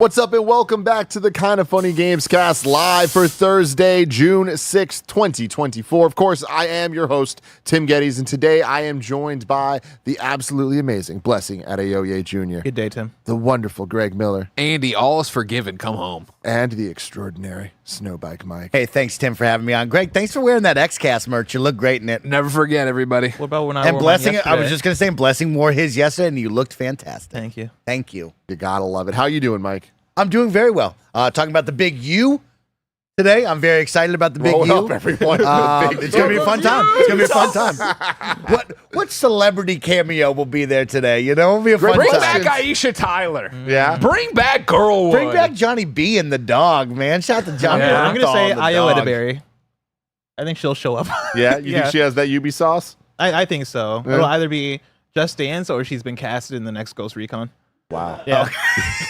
What's up and welcome back to the Kind of Funny Gamescast live for Thursday, June 6th, 2024. Of course, I am your host, Tim Geddes, and today I am joined by the absolutely amazing Blessing Adeoye Jr. Good day, Tim. The wonderful Greg Miller. Andy, all is forgiven. Come home. And the extraordinary Snowbike Mike. Hey, thanks, Tim, for having me on. Greg, thanks for wearing that Xcast merch. You look great in it. Never forget, everybody. What about when I And wore Blessing, mine yesterday? I was just going to say, Blessing wore his yesterday, and you looked fantastic. Thank you. Thank you. You gotta love it. How you doing, Mike? I'm doing very well. Talking about the big U today. I'm very excited about the big Roll U. up, everyone. It's going to be a fun time. It's going to be a fun time. What celebrity cameo will be there today? You know, it'll be a fun Bring time. back Aisha Tyler. Yeah. Bring back Girlwood. Bring back Johnny B and the dog, man. Shout out to Johnny. I'm going to say the Ayo dog. Edeberry. I think she'll show up. Yeah? You think she has that Ubi sauce? I think so. Yeah. It'll either be Just Dance or she's been casted in the next Ghost Recon. Wow. Yeah.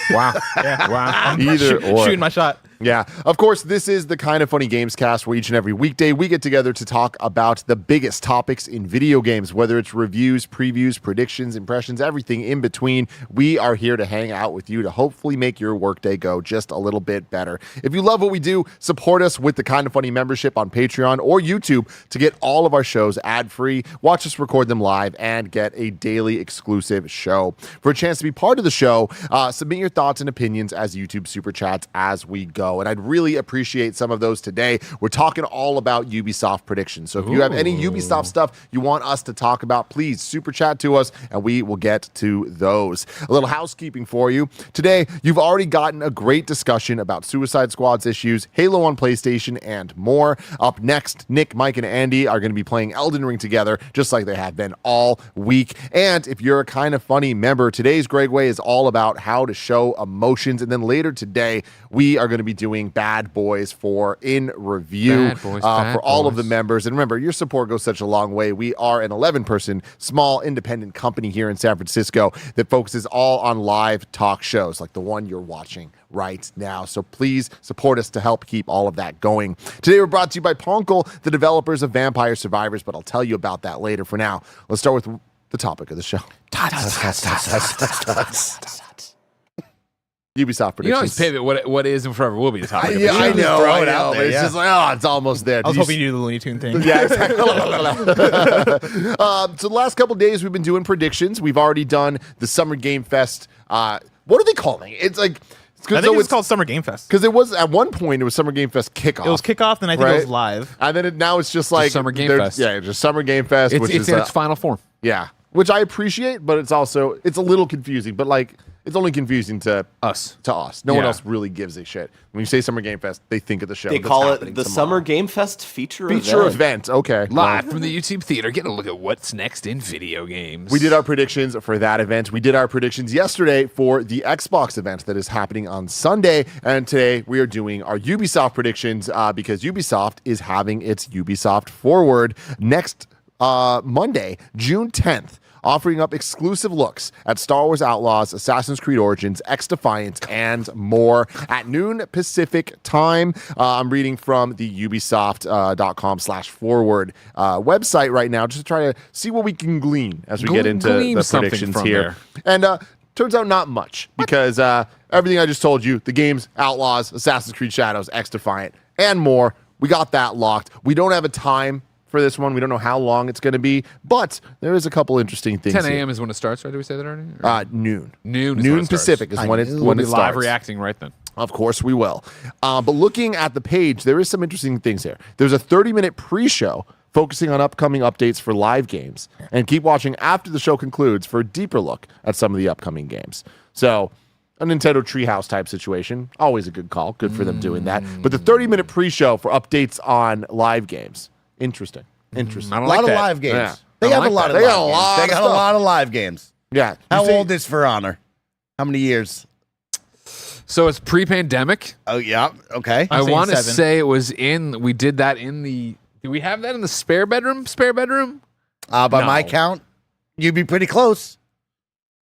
Wow. Yeah. Wow. Either or. Shooting my shot. Yeah. Of course, this is the Kind of Funny Gamescast where each and every weekday we get together to talk about the biggest topics in video games, whether it's reviews, previews, predictions, impressions, everything in between. We are here to hang out with you to hopefully make your workday go just a little bit better. If you love what we do, support us with the Kind of Funny membership on Patreon or YouTube to get all of our shows ad-free, watch us record them live, and get a daily exclusive show. For a chance to be part of the show, submit your thoughts and opinions as YouTube Super Chats as we go. And I'd really appreciate some of those today. We're talking all about Ubisoft predictions. So if you have any Ubisoft stuff you want us to talk about, please super chat to us and we will get to those. A little housekeeping for you. Today, you've already gotten a great discussion about Suicide Squad's issues, Halo on PlayStation, and more. Up next, Nick, Mike, and Andy are going to be playing Elden Ring together, just like they have been all week. And if you're a Kind of Funny member, today's Greg Way is all about how to show emotions. And then later today, we are going to be doing Bad Boys for in review for all of the members. And remember, your support goes such a long way. We are an 11-person small independent company here in San Francisco that focuses all on live talk shows like the one you're watching right now. So please support us to help keep all of that going. Today we're brought to you by Ponkel, the developers of Vampire Survivors, but I'll tell you about that later. For now, let's start with the topic of the show. Ubisoft predictions. You always pivot what is and forever will be the topic. Yeah, I know. throw I it know. out But there, it's yeah. just like, it's almost there. I was hoping you do the Looney Tune thing. Yeah, exactly. So the last couple of days we've been doing predictions. We've already done the Summer Game Fest. What are they calling it? It's like I think it's called Summer Game Fest. because it was at one point it was Summer Game Fest kickoff. It was kickoff, then I think it was live. and then now it's just like Summer Game they're- Fest. Yeah, just Summer Game Fest, It's, which it's is in its final form. yeah, which I appreciate, but it's a little confusing. But like, it's only confusing to Us. No one Yeah. else really gives a shit. When you say Summer Game Fest, they think of the show. They that's call happening it the tomorrow. Summer Game Fest feature event. Okay, Live from the YouTube theater. Get a look at what's next in video games. We did our predictions for that event. We did our predictions yesterday for the Xbox event that is happening on Sunday. And today we are doing our Ubisoft predictions because Ubisoft is having its Ubisoft Forward next Monday, June 10th. Offering up exclusive looks at Star Wars Outlaws, Assassin's Creed Origins, X-Defiant, and more at noon Pacific time. I'm reading from the Ubisoft.com/forward website right now just to try to see what we can glean as we get into Glean the something predictions from here. there. And turns out not much because everything I just told you, the games, Outlaws, Assassin's Creed Shadows, X-Defiant, and more, we got that locked. We don't have a time for this one. We don't know how long it's going to be, but there is a couple interesting things. 10 here. a.m. is when it starts, right? Did we say that already? Or- Noon. Noon is when it starts. Pacific is when it We'll when be it live starts. reacting right then. Of course we will. But looking at the page, there is some interesting things here. There's a 30-minute pre-show focusing on upcoming updates for live games, and keep watching after the show concludes for a deeper look at some of the upcoming games. So a Nintendo Treehouse type situation, always a good call. Good for them doing that. But the 30-minute pre-show for updates on live games, interesting. Interesting. I A don't lot like of that. live games. Yeah. They I have like a lot that. of They live got a games. lot They of got a stuff. lot of live games. Yeah. How You see- old is For Honor? How many years? So it's pre-pandemic. Oh, yeah. Okay. I saying want to 7. say it was we did that in the, do we have that in the spare bedroom? By No. my count, you'd be pretty close.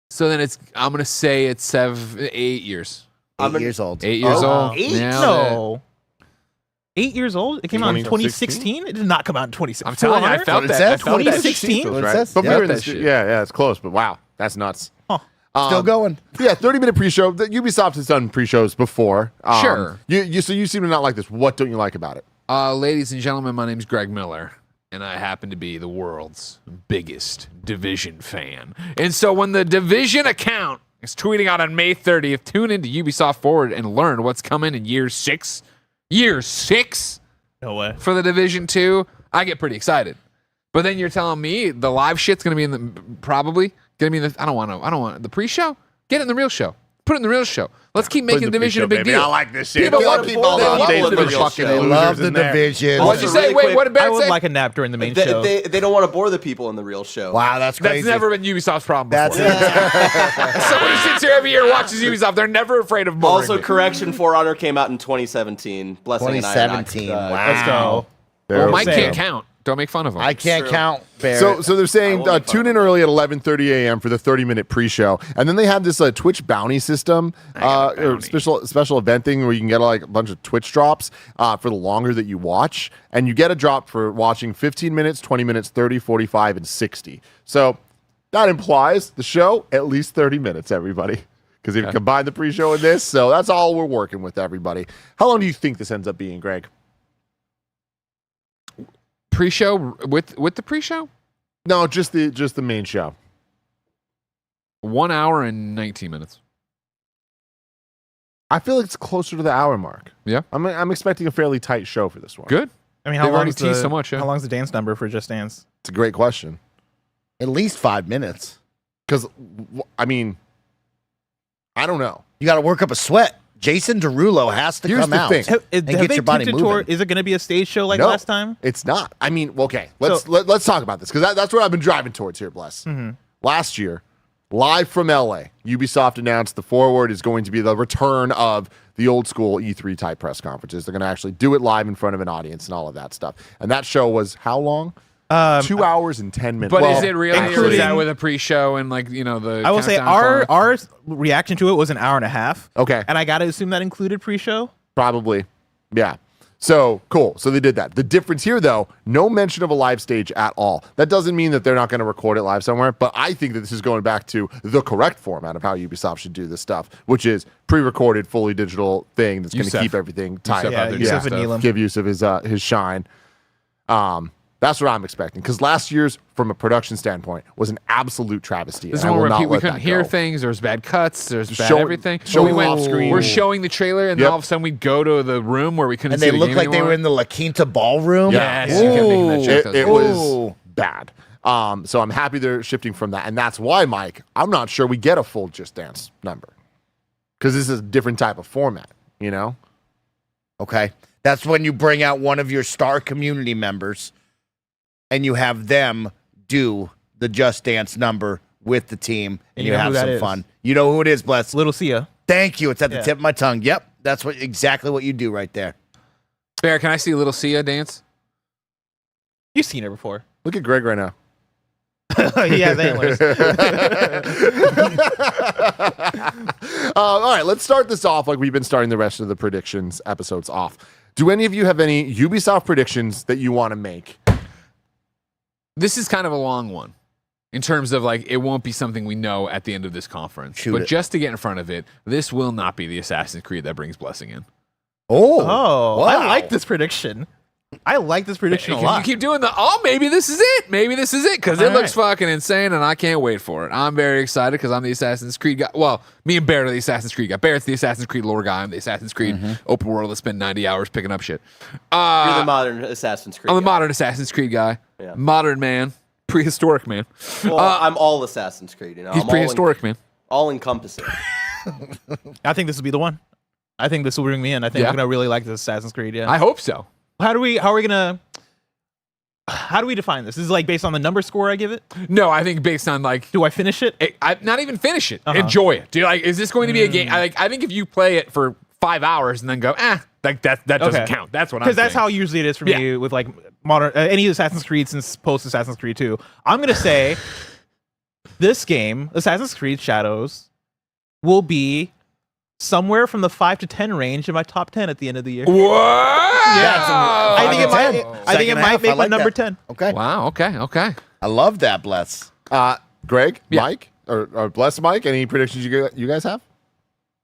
So then I'm going to say it's 8 years. 8 years old. 8 years Oh, old. 8? Nailed No. 8 years old? It came out in 2016? 2016? It did not come out in 2016. I'm telling you, I what felt it that. says. I felt that. 2016? What it Right. says? But Yeah. we were in That the shit. yeah, it's close, but wow, that's nuts. Huh. Still going. Yeah, 30-minute pre-show. Ubisoft has done pre-shows before. Sure. So you seem to not like this. What don't you like about it? Ladies and gentlemen, my name's Greg Miller, and I happen to be the world's biggest Division fan. And so when the Division account is tweeting out on May 30th, tune into Ubisoft Forward and learn what's coming in year 6. Year 6 No way. for the Division 2, I get pretty excited. But then you're telling me the live shit's going to be in the probably going to be in the I don't want the pre-show. Get it in the real show. Put it in the real show. Let's keep making Division a big deal. I like this shit. People want keep all the updates for the fucking They losers love the in there. Division. What'd you Also, say? really Wait, quick, what did I Barrett would say? like a nap during the main show. They don't want to bore the people in the real show. Wow, that's crazy. That's never been Ubisoft's problem That's before. it. Somebody sits here every year and watches Ubisoft. They're never afraid of boring Also, me. correction, For Honor came out in 2017. Blessing and I are not, 2017. Wow. Let's go. Well, Mike Same. can't count. Don't make fun of him. I can't True. count, Barrett. So they're saying I won't tune in early at 11:30 a.m. for the 30-minute pre-show, and then they have this Twitch bounty system, got a or bounty. special event thing where you can get like a bunch of Twitch drops for the longer that you watch, and you get a drop for watching 15 minutes, 20 minutes, 30, 45, and 60. So that implies the show at least 30 minutes, everybody. Because if you combine the pre-show and this, so that's all we're working with, everybody. How long do you think this ends up being, Greg? Pre-show with the pre-show? No, just the main show. 1 hour and 19 minutes. I feel like it's closer to the hour mark. Yeah. I'm expecting a fairly tight show for this one. Good. I mean, They've how already long's teased the, so much, yeah. How long's the dance number for Just Dance? It's a great question. At least 5 minutes. Because, I mean, I don't know. You got to work up a sweat. Jason Derulo has to Here's come the out thing. and get your body moving. Is it going to be a stage show like No. last time? It's not. I mean, okay, let's talk about this because that's what I've been driving towards here, Bless. Mm-hmm. Last year, live from LA, Ubisoft announced the Forward is going to be the return of the old school E3 type press conferences. They're going to actually do it live in front of an audience and all of that stuff. And that show was how long? 2 hours and 10 minutes. But Well, is it really, or is including- that with a pre-show and like, the I will say countdown clock? our reaction to it was an hour and a half. Okay. And I got to assume that included pre-show. Probably. Yeah. So cool. So they did that. The difference here, though, no mention of a live stage at all. That doesn't mean that they're not going to record it live somewhere, but I think that this is going back to the correct format of how Ubisoft should do this stuff, which is pre-recorded, fully digital thing that's going to Yusef. keep everything tight. Yusef Yeah, out there Yusef doing and stuff. Neelam. Give use of his shine. That's what I'm expecting because last year's, from a production standpoint, was an absolute travesty. This is and I one will where not we let couldn't that hear go. things. There's bad cuts. There's bad Showing- everything. showing we off screen. We're showing the trailer, and then Yep. all of a sudden we'd go to the room where we couldn't And see they the looked game like they anymore. were in the La Quinta ballroom. Yes, you kept making that shit. It Ooh. was bad. So I'm happy they're shifting from that. And that's why, Mike, I'm not sure we get a full Just Dance number. Because this is a different type of format, you know? Okay. That's when you bring out one of your star community members and you have them do the Just Dance number with the team and And you you know have who that some is. fun. You know who it is, Bless. Little Sia. Thank you. It's at the Yeah. tip of my tongue. Yep. That's exactly what you do right there. Bear, can I see Little Sia dance? You've seen her before. Look at Greg right now. He has antlers. All right, let's start this off like we've been starting the rest of the predictions episodes off. Do any of you have any Ubisoft predictions that you want to make? This is kind of a long one in terms of like it won't be something we know at the end of this conference. Shoot but it. just to get in front of it, this will not be the Assassin's Creed that brings blessing in. Oh. Oh, wow. I like this prediction. I like this prediction a Because you lot. keep doing maybe this is it. Maybe this is it because it All looks right. fucking insane and I can't wait for it. I'm very excited because I'm the Assassin's Creed guy. Well, me and Barrett are the Assassin's Creed guy. Barrett's the Assassin's Creed lore guy. I'm the Assassin's Creed open world that spent 90 hours picking up shit. You're the modern Assassin's Creed. I'm the guy. modern Assassin's Creed guy. Yeah. Modern man. Prehistoric man. Well, I'm all Assassin's Creed. You know, He's I'm prehistoric man. all encompassing. I think this will be the one. I think this will bring me in. I think Yeah. I'm gonna really like this Assassin's Creed. Yeah. I hope so. How do we define this? This is like based on the number score I give it. No, I think based on like Do I finish it? I not even finish it. Uh-huh. Enjoy it. Dude, like, is this going to be a game? I think if you play it for 5 hours and then go, like that doesn't Okay. count. That's what I'm Because that's saying. how usually it is for Yeah. me with like modern any Assassin's Creed since post Assassin's Creed 2. I'm gonna say this game, Assassin's Creed Shadows, will be somewhere from the 5 to 10 range in my top 10 at the end of the year. What? I think it might. I think Second it half, might make I my like number that. 10. Okay. Wow. Okay. I love that, Bless. Greg, Yeah. Mike, or Bless, Mike, any predictions you guys have?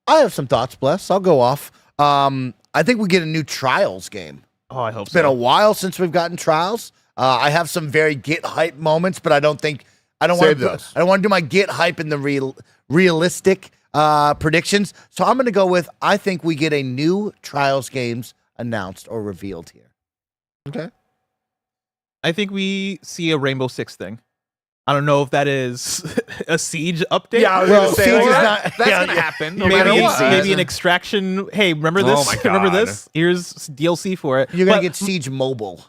I have some thoughts, Bless. I'll go off. I think we get a new Trials game. Oh, I hope It's been a while since we've gotten Trials. I have some very get hype moments, but I don't want to do my get hype in the realistic predictions. So I'm going to go with, I think we get a new Trials games announced or revealed here. Okay. I think we see a Rainbow Six thing. I don't know if that is a Siege update. Yeah, I was Well, gonna say Siege like, is that- not- that's yeah, gonna yeah. happen. No matter maybe, what. maybe an extraction. Hey, remember this? Oh my Remember God. this? Here's DLC for it. You're going But to get Siege Mobile.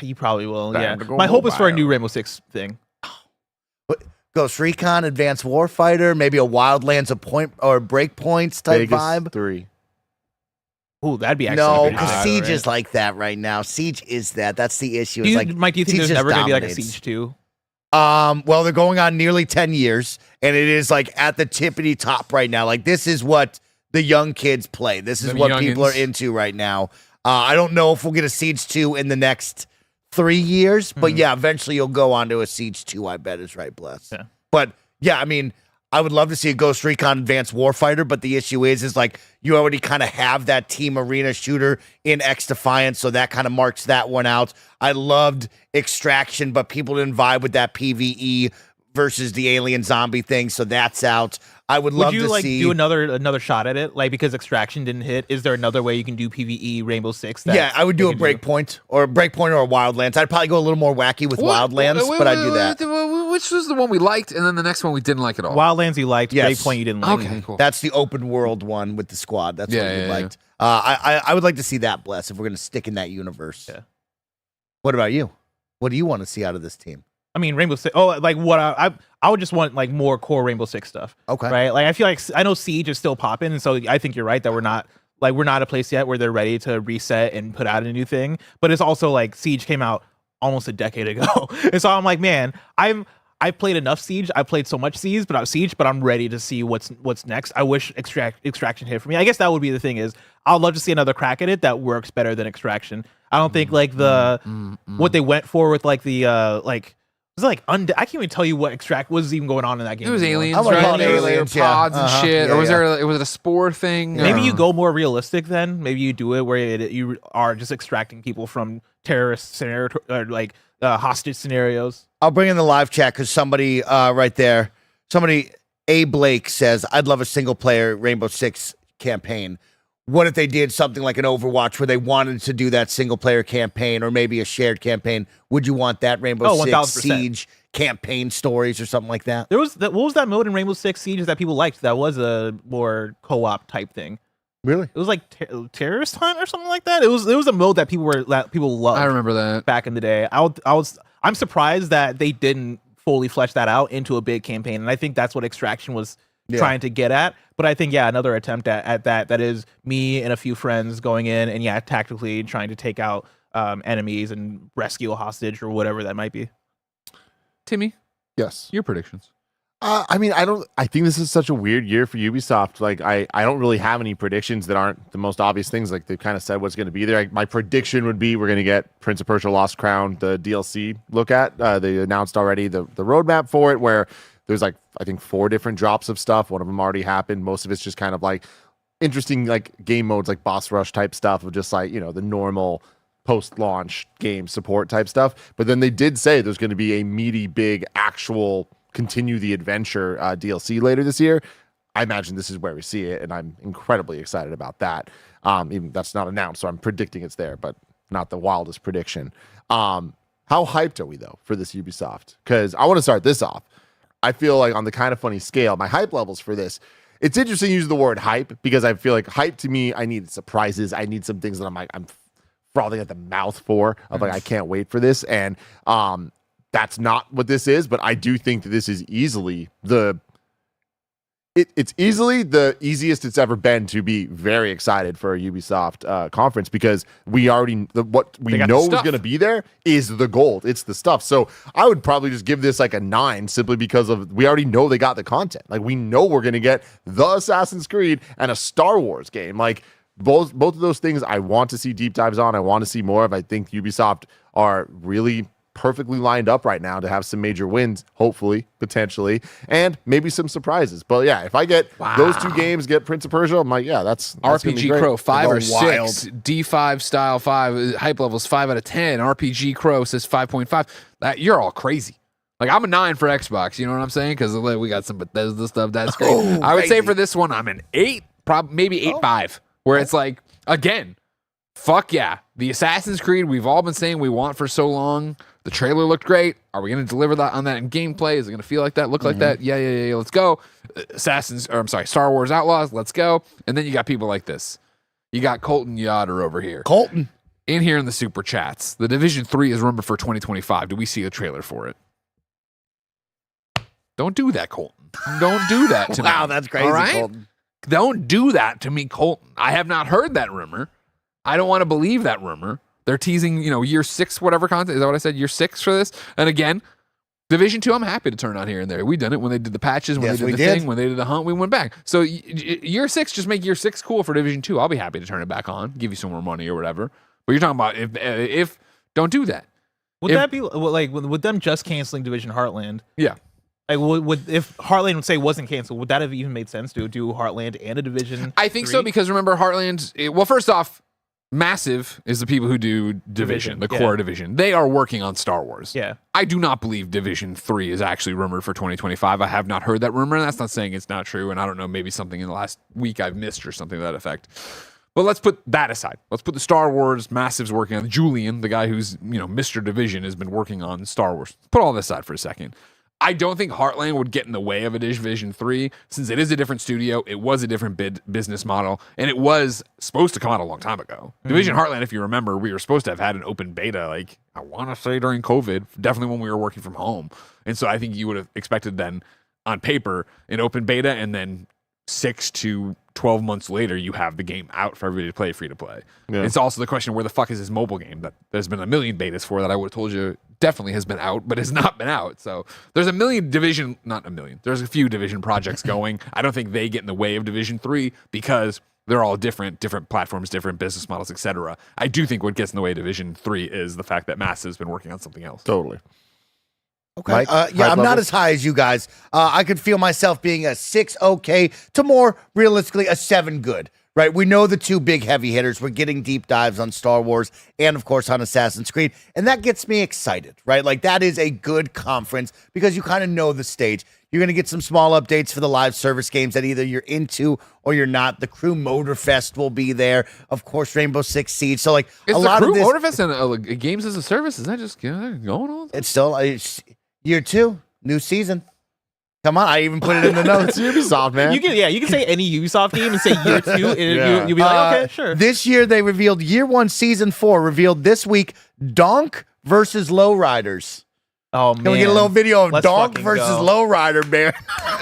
You probably will. Time Yeah. to go My hope is for a mobile. new Rainbow Six thing. Ghost Recon, Advanced Warfighter, maybe a Wildlands or Breakpoints type Vegas vibe. 3. Ooh, that'd be actually No, pretty because bad, Siege right? is like that right now. Siege is that. That's the issue. Do It's you, like Mike, do you think Siege there's just never going to be like a dominates. Siege 2? Well, they're going on nearly 10 years, and it is like at the tippity top right now. Like, this is what the young kids play. This is The what people are youngins. into right now. I don't know if we'll get a Siege 2 in the next 3 years, but yeah, eventually you'll go on to a Siege 2, I bet is right, Bless. Yeah. But yeah, I mean, I would love to see a Ghost Recon Advanced Warfighter, but the issue is like you already kind of have that team arena shooter in X Defiance, so that kind of marks that one out. I loved Extraction, but people didn't vibe with that PvE versus the alien zombie thing, so that's out. I would love Would you to like see. do another shot at it? Like, because Extraction didn't hit, is there another way you can do PvE Rainbow Six? That Yeah, I would do they a can Breakpoint or a Wildlands. I'd probably go a little more wacky with Wildlands, but I'd do that. Which was the one we liked, and then the next one we didn't like at all. Wildlands you liked, Yes. Breakpoint you didn't like. Okay, cool. That's the open world one with the squad. That's Yeah, what we yeah, liked. I would like to see that, Bless, if we're going to stick in that universe. Yeah. What about you? What do you want to see out of this team? I mean, Rainbow Six. Oh, like what I would just want like more core Rainbow Six stuff. Okay. Right. Like I feel like I know Siege is still popping, and so I think you're right that we're not at a place yet where they're ready to reset and put out a new thing. But it's also like Siege came out almost a decade ago, and so I'm like, man, I've played enough Siege. I've played so much Siege, but I'm ready to see what's next. I wish Extraction hit for me. I guess that would be the thing is I'd love to see another crack at it that works better than Extraction. I don't think like what they went for with like the was it like I can't even tell you what was even going on in that game. It was anymore. aliens, I wanna right? call it aliens, yeah. Pods and Uh-huh. shit. Yeah, or was yeah. was it a spore thing? Maybe you go more realistic then. Maybe you do it where you are just extracting people from terrorist scenario or like hostage scenarios. I'll bring in the live chat because somebody right there, A. Blake says, I'd love a single player Rainbow Six campaign. What if they did something like an Overwatch where they wanted to do that single player campaign or maybe a shared campaign? Would you want that Rainbow Oh, Six 1000%. Siege campaign stories or something like that? There was what was that mode in Rainbow Six Siege that people liked? That was a more co-op type thing. Really? It was like terrorist hunt or something like that. It was a mode that people loved. I remember that. back in the day. I'm surprised that they didn't fully flesh that out into a big campaign, and I think that's what Extraction was trying to get at. But I think another attempt at that is me and a few friends going in and tactically trying to take out enemies and rescue a hostage or whatever that might be. Timmy, Yes. your predictions. I mean, I think this is such a weird year for Ubisoft. Like, I don't really have any predictions that aren't the most obvious things. Like, they've kind of said what's going to be there. My prediction would be we're going to get Prince of Persia Lost Crown, the DLC look at. They announced already the roadmap for it, where there's like, I think 4 different drops of stuff. One of them already happened. Most of it's just kind of like interesting, like game modes, like boss rush type stuff of just like, the normal post-launch game support type stuff. But then they did say there's going to be a meaty, big, actual continue the adventure DLC later this year. I imagine this is where we see it, and I'm incredibly excited about that. Even that's not announced, so I'm predicting it's there, but not the wildest prediction. How hyped are we though for this Ubisoft? Because I want to start this off. I feel like on the kind of funny scale, my hype levels for this. It's interesting to use the word hype because I feel like hype to me, I need surprises. I need some things that I'm frothing at the mouth for. Of like I can't wait for this, and that's not what this is, but I do think that this is easily it's easily the easiest it's ever been to be very excited for a Ubisoft conference because we already what we got the know is stuff. going to be there is the gold. It's the stuff. So I would probably just give this like a 9 simply because of we already know they got the content. Like we know we're going to get the Assassin's Creed and a Star Wars game. Like both of those things I want to see deep dives on. I want to see more of. I think Ubisoft are really perfectly lined up right now to have some major wins, hopefully, potentially, and maybe some surprises. But yeah, if I get those 2 games, get Prince of Persia, I'm like, yeah, that's gonna be RPG great. Crow 5 or Wild. 6, D5 style 5, hype levels 5 out of 10. RPG Crow says 5.5. You're all crazy. Like, I'm a 9 for Xbox, you know what I'm saying? Because we got some Bethesda stuff. That's great. I would say for this one, I'm an 8, maybe 8.5, where it's like, again, fuck yeah. The Assassin's Creed we've all been saying we want for so long. The trailer looked great. Are we going to deliver that on that in gameplay? Is it going to feel like that, look like that? Yeah, let's go. Star Wars Outlaws, let's go. And then you got people like this. You got Colton Yoder over here. Colton. In here in the super chats. The Division 3 is rumored for 2025. Do we see a trailer for it? Don't do that, Colton. Don't do that to me. Wow, that's crazy, all right? Colton. Don't do that to me, Colton. I have not heard that rumor. I don't want to believe that rumor. They're teasing, year 6, whatever content. Is that what I said? Year 6 for this? And again, Division 2, I'm happy to turn on here and there. We done it when they did the patches, when they did the thing, when they did the hunt, we went back. So year 6, just make year 6 cool for Division 2. I'll be happy to turn it back on, give you some more money or whatever. But you're talking about if don't do that. Would that be like with them just canceling Division Heartland? Yeah. Like, would if Heartland would say wasn't canceled, would that have even made sense to do Heartland and a Division? I think so, because remember Heartland. Well, first off, Massive is the people who do Division, the core division. They are working on Star Wars. Yeah. I do not believe Division 3 is actually rumored for 2025. I have not heard that rumor, and that's not saying it's not true. And I don't know, maybe something in the last week I've missed or something to that effect. But let's put that aside. Let's put the Star Wars Massive's working on. Julian, the guy who's, Mr. Division, has been working on Star Wars. Put all this aside for a second. I don't think Heartland would get in the way of a Division 3, since it is a different studio, it was a different business model, and it was supposed to come out a long time ago. Division Heartland, if you remember, we were supposed to have had an open beta, like, I want to say during COVID, definitely when we were working from home. And so I think you would have expected then, on paper, an open beta, and then 6 to 12 months later, you have the game out for everybody to play, free to play. Yeah. It's also the question, where the fuck is this mobile game that there's been a million betas for that I would have told you definitely has been out, but has not been out. So there's there's a few Division projects going. I don't think they get in the way of Division 3 because they're all different platforms, different business models, etc. I do think what gets in the way of Division 3 is the fact that Massive's been working on something else. Totally. Okay. Mike, I'm not as high as you guys. I could feel myself being a 6 okay to more realistically a 7 good. Right? We know the 2 big heavy hitters. We're getting deep dives on Star Wars and, of course, on Assassin's Creed. And that gets me excited, right? Like, that is a good conference because you kind of know the stage. You're going to get some small updates for the live service games that either you're into or you're not. The Crew Motorfest will be there. Of course, Rainbow Six Siege. So, like, is a the lot Crew of this... Motorfest and Games as a Service, is that just going on? It's still year 2, new season. Come on, I even put it in the notes. Ubisoft, man. You can say any Ubisoft game and say year 2, and you'll be like, okay, sure. This year they revealed year 1, season 4, revealed this week, Donk versus Lowriders. Oh, man. Can we get a little video of Donk versus Lowrider, man?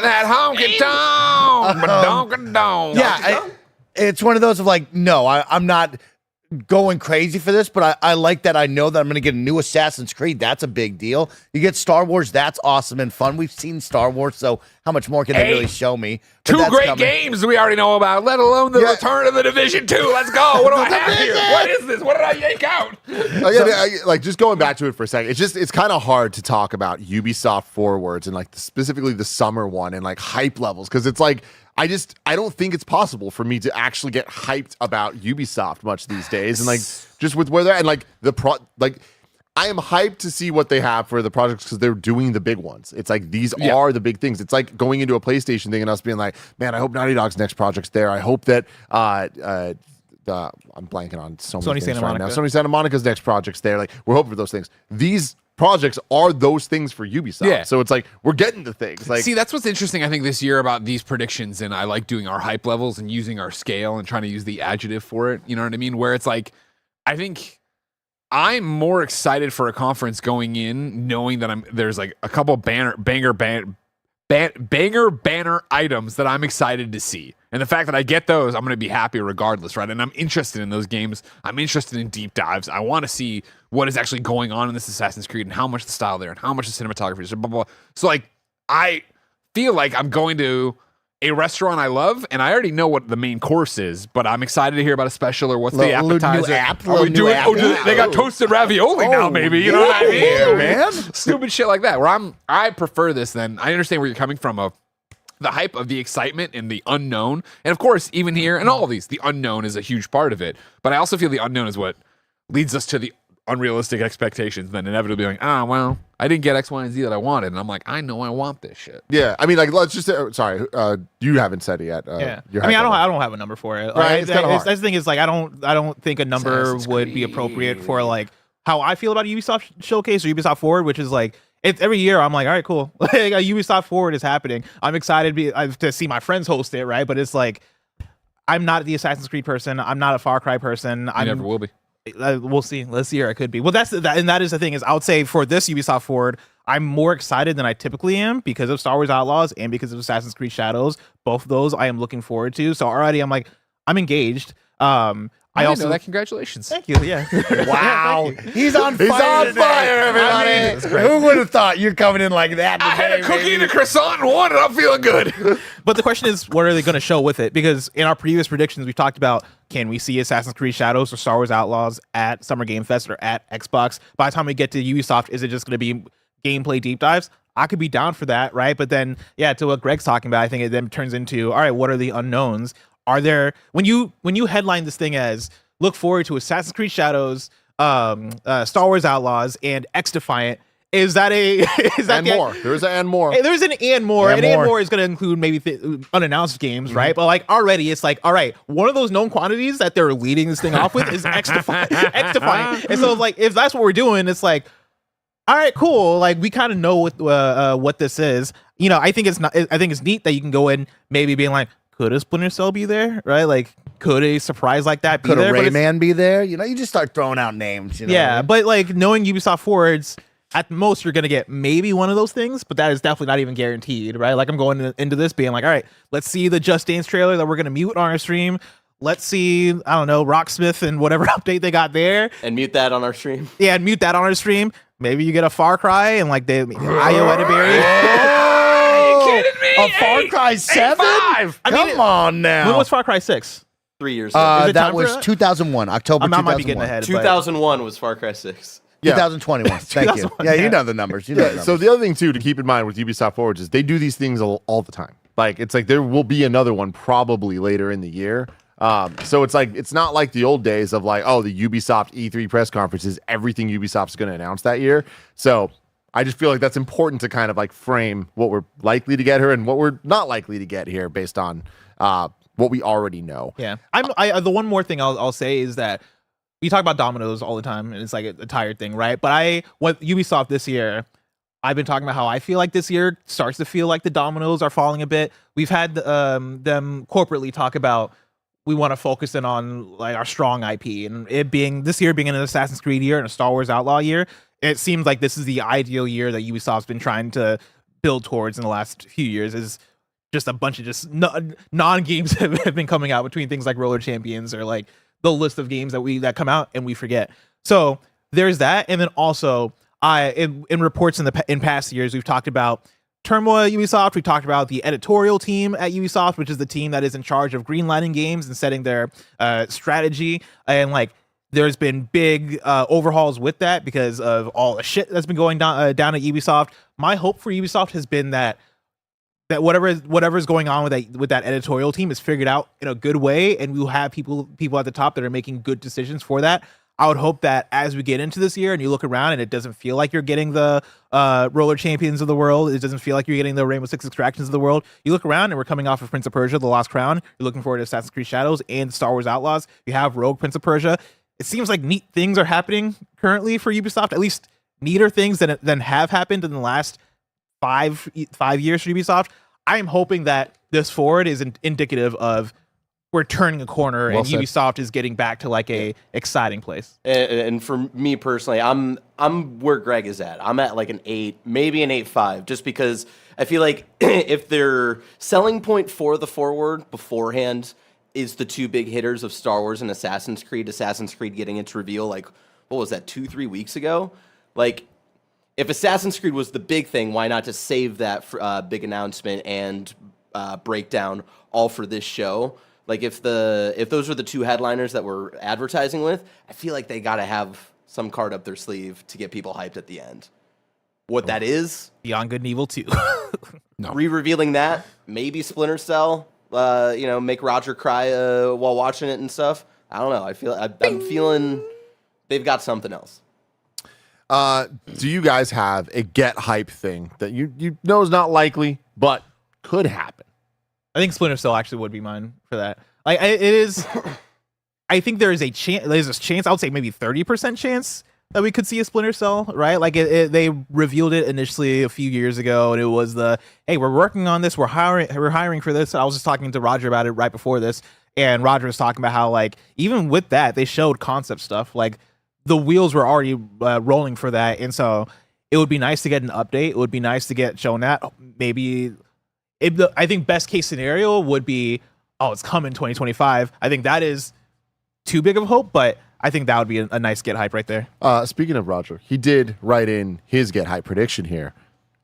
That honky tonk, donk and donk. Yeah, it's one of those of like, no, I'm not going crazy for this, but I like that I know that I'm going to get a new Assassin's Creed. That's a big deal. You get Star Wars, that's awesome and fun. We've seen Star Wars, so how much more can they really show me? But 2 great games we already know about, let alone the return of the Division 2. Let's go. What do I have here? What is this? What did I yank out? Just going back to it for a second, it's kind of hard to talk about Ubisoft forwards and like specifically the summer one and like hype levels, because it's like, I don't think it's possible for me to actually get hyped about Ubisoft much these days. And like, just with where they're at, and like I am hyped to see what they have for the projects because they're doing the big ones. It's like, these are the big things. It's like going into a PlayStation thing and us being like, man, I hope Naughty Dog's next project's there. I hope that, I'm blanking on so many things right now. Sony Santa Monica's next project's there. Like, we're hoping for those things. These projects are those things for Ubisoft. Yeah. So it's like, we're getting to things. Like, see, that's what's interesting, I think, this year about these predictions, and I like doing our hype levels and using our scale and trying to use the adjective for it. You know what I mean? Where it's like, I think I'm more excited for a conference going in knowing that there's like a couple banger items that I'm excited to see. And the fact that I get those, I'm going to be happy regardless, right? And I'm interested in those games. I'm interested in deep dives. I want to see what is actually going on in this Assassin's Creed and how much the style there and how much the cinematography is, blah, blah, blah. So, like, I feel like I'm going to a restaurant I love, and I already know what the main course is, but I'm excited to hear about a special or what's the Little new appetizer. app, Are we little new doing? app. They got toasted ravioli now, maybe. You know what I mean, man? Stupid shit like that. Where I prefer this. Then I understand where you're coming from. Of the hype of the excitement and the unknown, and of course, even here and all of these, the unknown is a huge part of it. But I also feel the unknown is what leads us to the unrealistic expectations, then inevitably being like, well, I didn't get X, Y, and Z that I wanted. And I'm like, I know I want this shit. Yeah, I mean, like, let's just say, sorry, you haven't said it yet. Yeah, your I mean, hype level. I don't have a number for it. Right, it's kinda hard. That's the thing is like, I don't think a number Assassin's would be Creed. appropriate for like how I feel about Ubisoft Showcase or Ubisoft Forward, which is like, it's every year I'm like, all right, cool. Like a Ubisoft Forward is happening. I'm excited to see my friends host it, right? But it's like, I'm not the Assassin's Creed person. I'm not a Far Cry person. I never will be. We'll see. This year I could be. Well, and that is the thing is I would say for this Ubisoft Forward, I'm more excited than I typically am because of Star Wars Outlaws and because of Assassin's Creed Shadows. Both of those I am looking forward to. So already I'm like, I'm engaged. I didn't also know that. Congratulations. Thank you. Yeah. Wow, Thank you. he's on fire. He's on today. fire, everybody. I mean, who would have thought you're coming in like that? I had a today, cookie baby? and a croissant and one, and I'm feeling good. But the question is, what are they going to show with it? Because in our previous predictions, we talked about, can we see Assassin's Creed Shadows or Star Wars Outlaws at Summer Game Fest or at Xbox? By the time we get to Ubisoft, is it just going to be gameplay deep dives? I could be down for that, right? But then, yeah, to what Greg's talking about, I think it then turns into, all right, what are the unknowns? Are there, when you headline this thing as, look forward to Assassin's Creed Shadows, Star Wars Outlaws, and X Defiant, is that And more. There's an and more. Hey, there's an and more. And And more. more is going to include maybe unannounced games, right? But like already, it's like, all right, one of those known quantities that they're leading this thing off with is X Defiant. X Defiant. And so, like, if that's what we're doing, it's like, all right, cool. Like, we kind of know what this is. You know, I think it's neat that you can go in maybe being like, could a Splinter Cell be there, right? Like, could a surprise like that be Could there? a But it's- Rayman be there? You know, you just start throwing out names. You know yeah, but like knowing Ubisoft Forwards, at most you're gonna get maybe one of those things, but that is definitely not even guaranteed, right? Like I'm going into this being like, all right, let's see the Just Dance trailer that we're gonna mute on our stream. Let's see, I don't know, Rocksmith and whatever update they got there. And mute that on our stream. Yeah, and mute that on our stream. Maybe you get a Far Cry and like the IO Edaberry. Kidding me? A Far Cry 7? I mean, Come on now. When was Far Cry 6? 3 years ago. Is it that time for was that? 2001, October I 2001. might be getting ahead. but- 2001 was Far Cry 6. Yeah. 2021. Thank you. 2001, Yeah, yeah. you know the numbers. You know the Yeah, numbers. so the other thing too to keep in mind with Ubisoft Forwards is they do these things all the time. Like it's like there will be another one probably later in the year. So it's like it's not like the old days of like, oh, the Ubisoft E3 press conferences, everything Ubisoft's going to announce that year. So I just feel like that's important to kind of like frame what we're likely to get here and what we're not likely to get here based on what we already know. Yeah, the one more thing I'll say is that we talk about dominoes all the time, and it's like a tired thing, right? But what Ubisoft this year, I've been talking about how I feel like this year starts to feel like the dominoes are falling a bit. We've had them corporately talk about we want to focus in on like our strong IP, and it being this year being an Assassin's Creed year and a Star Wars Outlaw year. It seems like this is the ideal year that Ubisoft's been trying to build towards in the last few years. Is just a bunch of just non-games have been coming out between things like Roller Champions or like the list of games that come out and we forget. So there's that, and then also in reports in past years we've talked about turmoil at Ubisoft. We talked about the editorial team at Ubisoft, which is the team that is in charge of greenlighting games and setting their strategy, and like there's been big overhauls with that because of all the shit that's been going down at Ubisoft. My hope for Ubisoft has been that whatever's going on with that editorial team is figured out in a good way, and we'll have people at the top that are making good decisions for that. I would hope that as we get into this year and you look around and it doesn't feel like you're getting the Roller Champions of the world, it doesn't feel like you're getting the Rainbow Six Extractions of the world. You look around and we're coming off of Prince of Persia: The Lost Crown. You're looking forward to Assassin's Creed Shadows and Star Wars Outlaws. You have Rogue Prince of Persia. It seems like neat things are happening currently for Ubisoft, at least neater things than have happened in the last 5 years for Ubisoft. I am hoping that this forward is indicative of we're turning a corner Well and said. Ubisoft is getting back to like a exciting place. And for me personally, I'm where Greg is at. I'm at like an 8, maybe an 8.5, just because I feel like if their selling point for the forward beforehand is the two big hitters of Star Wars and Assassin's Creed getting its reveal, like, what was that, 2-3 weeks ago? Like, if Assassin's Creed was the big thing, why not just save that big announcement and breakdown all for this show. Like if those were the two headliners that we're advertising with, I feel like they got to have some card up their sleeve to get people hyped at the end. What that is, Beyond Good and Evil 2. No. re-revealing that, maybe Splinter Cell, make Roger cry while watching it and stuff. I don't know. I'm feeling they've got something else. Do you guys have a get hype thing that you know is not likely but could happen? I think Splinter Cell actually would be mine for that. Like it is. I think there is a chance. There's a chance. I would say maybe 30% chance that we could see a Splinter Cell, right? Like they revealed it initially a few years ago, and it was hey, we're working on this. We're hiring for this. I was just talking to Roger about it right before this, and Roger was talking about how like even with that they showed concept stuff. Like the wheels were already rolling for that, and so it would be nice to get an update. It would be nice to get shown that maybe. I think best case scenario would be, it's coming 2025. I think that is too big of a hope, but I think that would be a nice get hype right there. Speaking of Roger, he did write in his get hype prediction here.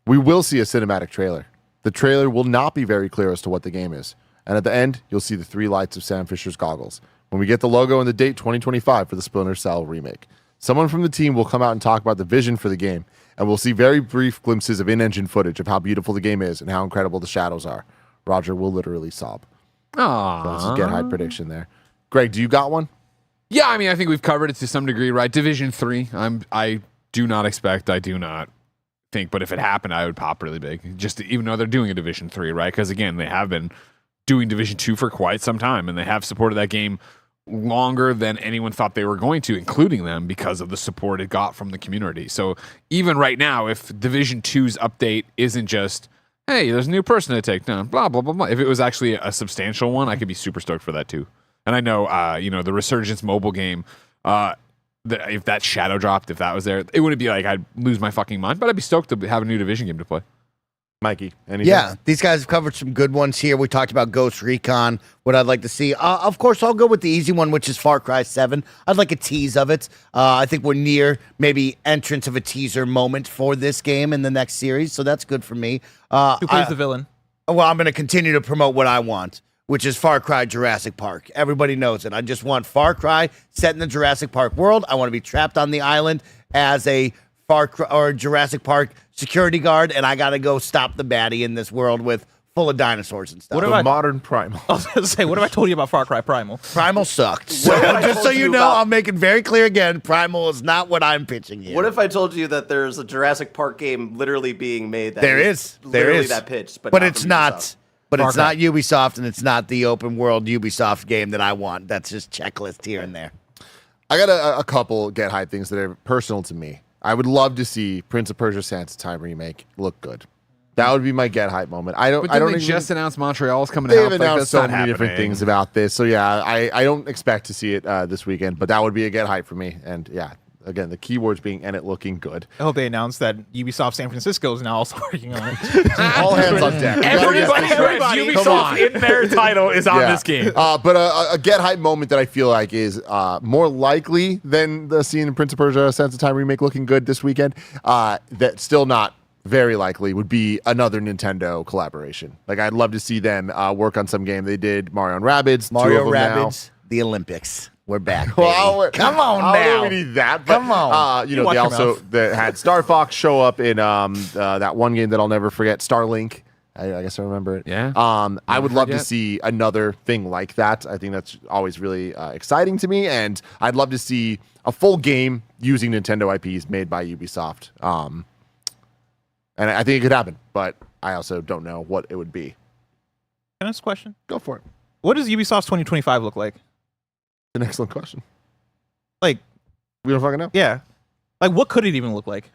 We will see a cinematic trailer. The trailer will not be very clear as to what the game is. And at the end, you'll see the 3 lights of Sam Fisher's goggles. When we get the logo and the date 2025 for the Splinter Cell remake, someone from the team will come out and talk about the vision for the game, and we'll see very brief glimpses of in-engine footage of how beautiful the game is and how incredible the shadows are. Roger will literally sob. Aww. So that's a get hype prediction there. Greg, do you got one? Yeah, I mean, I think we've covered it to some degree, right? Division 3, I do not think, but if it happened, I would pop really big. Just even though they're doing a Division 3, right? Because again, they have been doing Division 2 for quite some time, and they have supported that game longer than anyone thought they were going to, including them, because of the support it got from the community. So even right now, if Division 2's update isn't just, hey, there's a new person to take down, blah, blah, blah, blah. If it was actually a substantial one, I could be super stoked for that too. And I know, the Resurgence mobile game, if that shadow dropped, if that was there, it wouldn't be like I'd lose my fucking mind, but I'd be stoked to have a new Division game to play. Mikey, anything? Yeah, these guys have covered some good ones here. We talked about Ghost Recon, what I'd like to see. Of course, I'll go with the easy one, which is Far Cry 7. I'd like a tease of it. I think we're near maybe entrance of a teaser moment for this game in the next series, so that's good for me. Who plays the villain? Well, I'm going to continue to promote what I want, which is Far Cry Jurassic Park. Everybody knows it. I just want Far Cry set in the Jurassic Park world. I want to be trapped on the island as a Far Cry or Jurassic Park security guard, and I got to go stop the baddie in this world full of dinosaurs and stuff. What The modern Primal. I was going to say, what have I told you about Far Cry Primal? Primal sucked. So What have I just told so you you know, about- I'm making very clear again, Primal is not what I'm pitching here. What if I told you that there's a Jurassic Park game literally being made? There is. literally that pitched, but it's from not. Ubisoft? But Far it's Cry. not Ubisoft, and it's not the open world Ubisoft game that I want. That's just checklist here and there. I got a couple get hype things that are personal to me. I would love to see Prince of Persia: Sands of Time remake look good. That would be my get hype moment. But I didn't don't they even, just announced Montreal's coming they've out. Like, announced that's so not many different happening. things about this. So yeah, I don't expect to see it this weekend, but that would be a get hype for me. And yeah, again, the keywords being and it looking good. I hope they announced that Ubisoft San Francisco is now also working on it. All hands on deck. We gotta get this right. Everybody. Come on. in their title is on Yeah. this game. But a get hype moment that I feel like is more likely than the seeing the Prince of Persia: Sands of Time remake looking good this weekend. That's still not very likely would be another Nintendo collaboration. Like I'd love to see them work on some game. They did Mario and Rabbids. Mario 2 of them now. Rabbids, the Olympics. We're back, baby. Well, Come on I don't know now. if we need that. But, Come on. they watch your also mouth. they had Star Fox show up in that one game that I'll never forget, Starlink. I guess I remember it. Yeah. I would love to forget. see another thing like that. I think that's always really exciting to me, and I'd love to see a full game using Nintendo IPs made by Ubisoft. And I think it could happen, but I also don't know what it would be. Can I ask a question? Go for it. What does Ubisoft's 2025 look like? An excellent question. Like, We don't fucking know. yeah. Like, what could it even look like?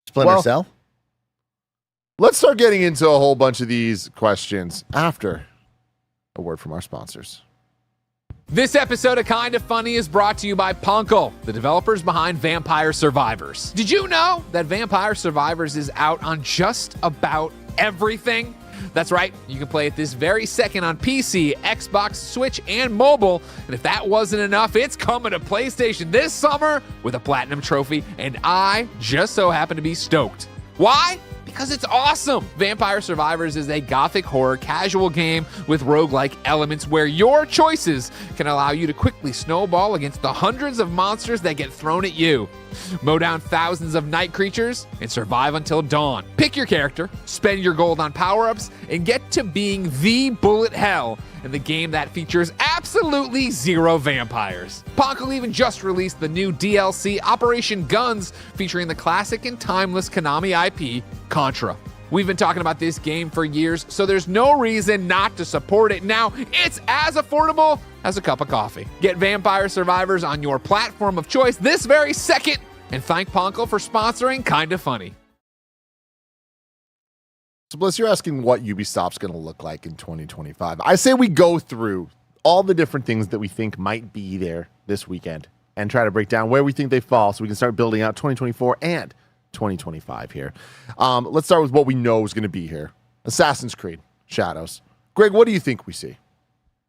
Splinter Well- Cell? Let's start getting into a whole bunch of these questions after a word from our sponsors. This episode of Kinda Funny is brought to you by Punkle, the developers behind Vampire Survivors. Did you know that Vampire Survivors is out on just about everything? That's right, you can play it this very second on PC, Xbox, Switch, and mobile. And if that wasn't enough, it's coming to PlayStation this summer with a Platinum Trophy, and I just so happen to be stoked. Why? Because because it's awesome. Vampire Survivors is a gothic horror casual game with roguelike elements where your choices can allow you to quickly snowball against the hundreds of monsters that get thrown at you. Mow down thousands of night creatures and survive until dawn. Pick your character, spend your gold on power-ups, and get to being the bullet hell in the game that features absolutely zero vampires. Ponkel even just released the new DLC Operation Guns featuring the classic and timeless Konami IP, Contra. We've been talking about this game for years, so there's no reason not to support it now. It's as affordable as a cup of coffee. Get Vampire Survivors on your platform of choice this very second, and thank Ponkel for sponsoring Kinda Funny. So, Bliss, you're asking what Ubisoft's going to look like in 2025. I say we go through all the different things that we think might be there this weekend and try to break down where we think they fall so we can start building out 2024 and 2025 here. Let's start with what we know is going to be here. Assassin's Creed Shadows. Greg, what do you think we see?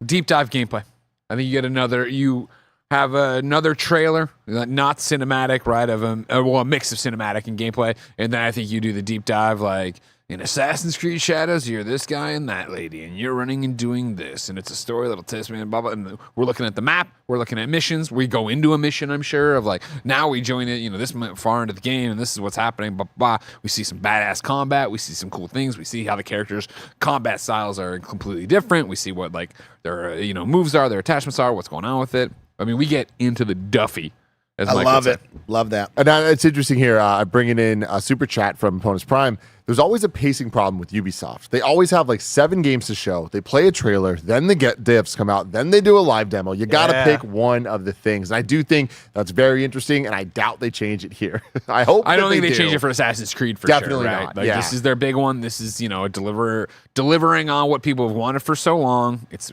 Deep dive gameplay. I think you have another trailer, not cinematic, right? Of a mix of cinematic and gameplay. And then I think you do the deep dive, like in Assassin's Creed Shadows, you're this guy and that lady, and you're running and doing this. And it's a story that'll test me and blah, blah. And we're looking at the map. We're looking at missions. We go into a mission, I'm sure, of like, now we join it, this far into the game, and this is what's happening, blah, blah. We see some badass combat. We see some cool things. We see how the characters' combat styles are completely different. We see what, like, their, moves are, their attachments are, what's going on with it. I mean, we get into the Duffy. I love it. Love that. And it's interesting here. Bringing in a super chat from Opponents Prime. There's always a pacing problem with Ubisoft. They always have like 7 games to show. They play a trailer, then the devs come out, then they do a live demo. You got to pick one of the things. And I do think that's very interesting, and I doubt they change it here. I don't think they change it for Assassin's Creed for Definitely sure. Right? Not. Like, yeah. This is their big one. This is, delivering on what people have wanted for so long. It's,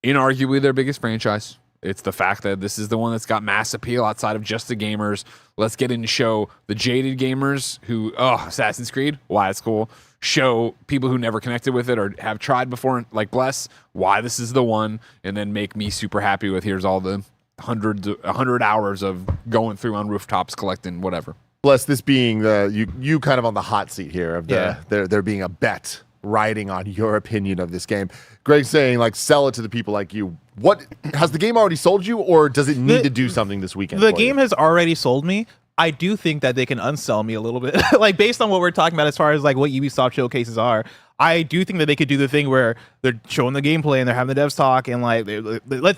inarguably their biggest franchise. It's the fact that this is the one that's got mass appeal outside of just the gamers. Let's get in and show the jaded gamers who, Assassin's Creed, why it's cool. Show people who never connected with it or have tried before, like Bless, why this is the one. And then make me super happy with here's all the 100 hours of going through on rooftops, collecting whatever. Bless, this being you kind of on the hot seat here of there being a bet riding on your opinion of this game. Greg's saying, like, sell it to the people like you. What has the game already sold you, or does it need to do something this weekend? The game has already sold me. I do think that they can unsell me a little bit. Like, based on what we're talking about as far as like what Ubisoft showcases are, I do think that they could do the thing where they're showing the gameplay and they're having the devs talk, and like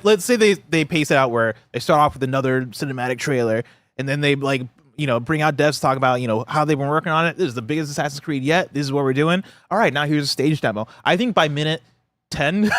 let's say they pace it out where they start off with another cinematic trailer, and then they like bring out devs talk about how they've been working on it. This is the biggest Assassin's Creed yet. This is what we're doing. All right, now here's a stage demo. I think by minute 10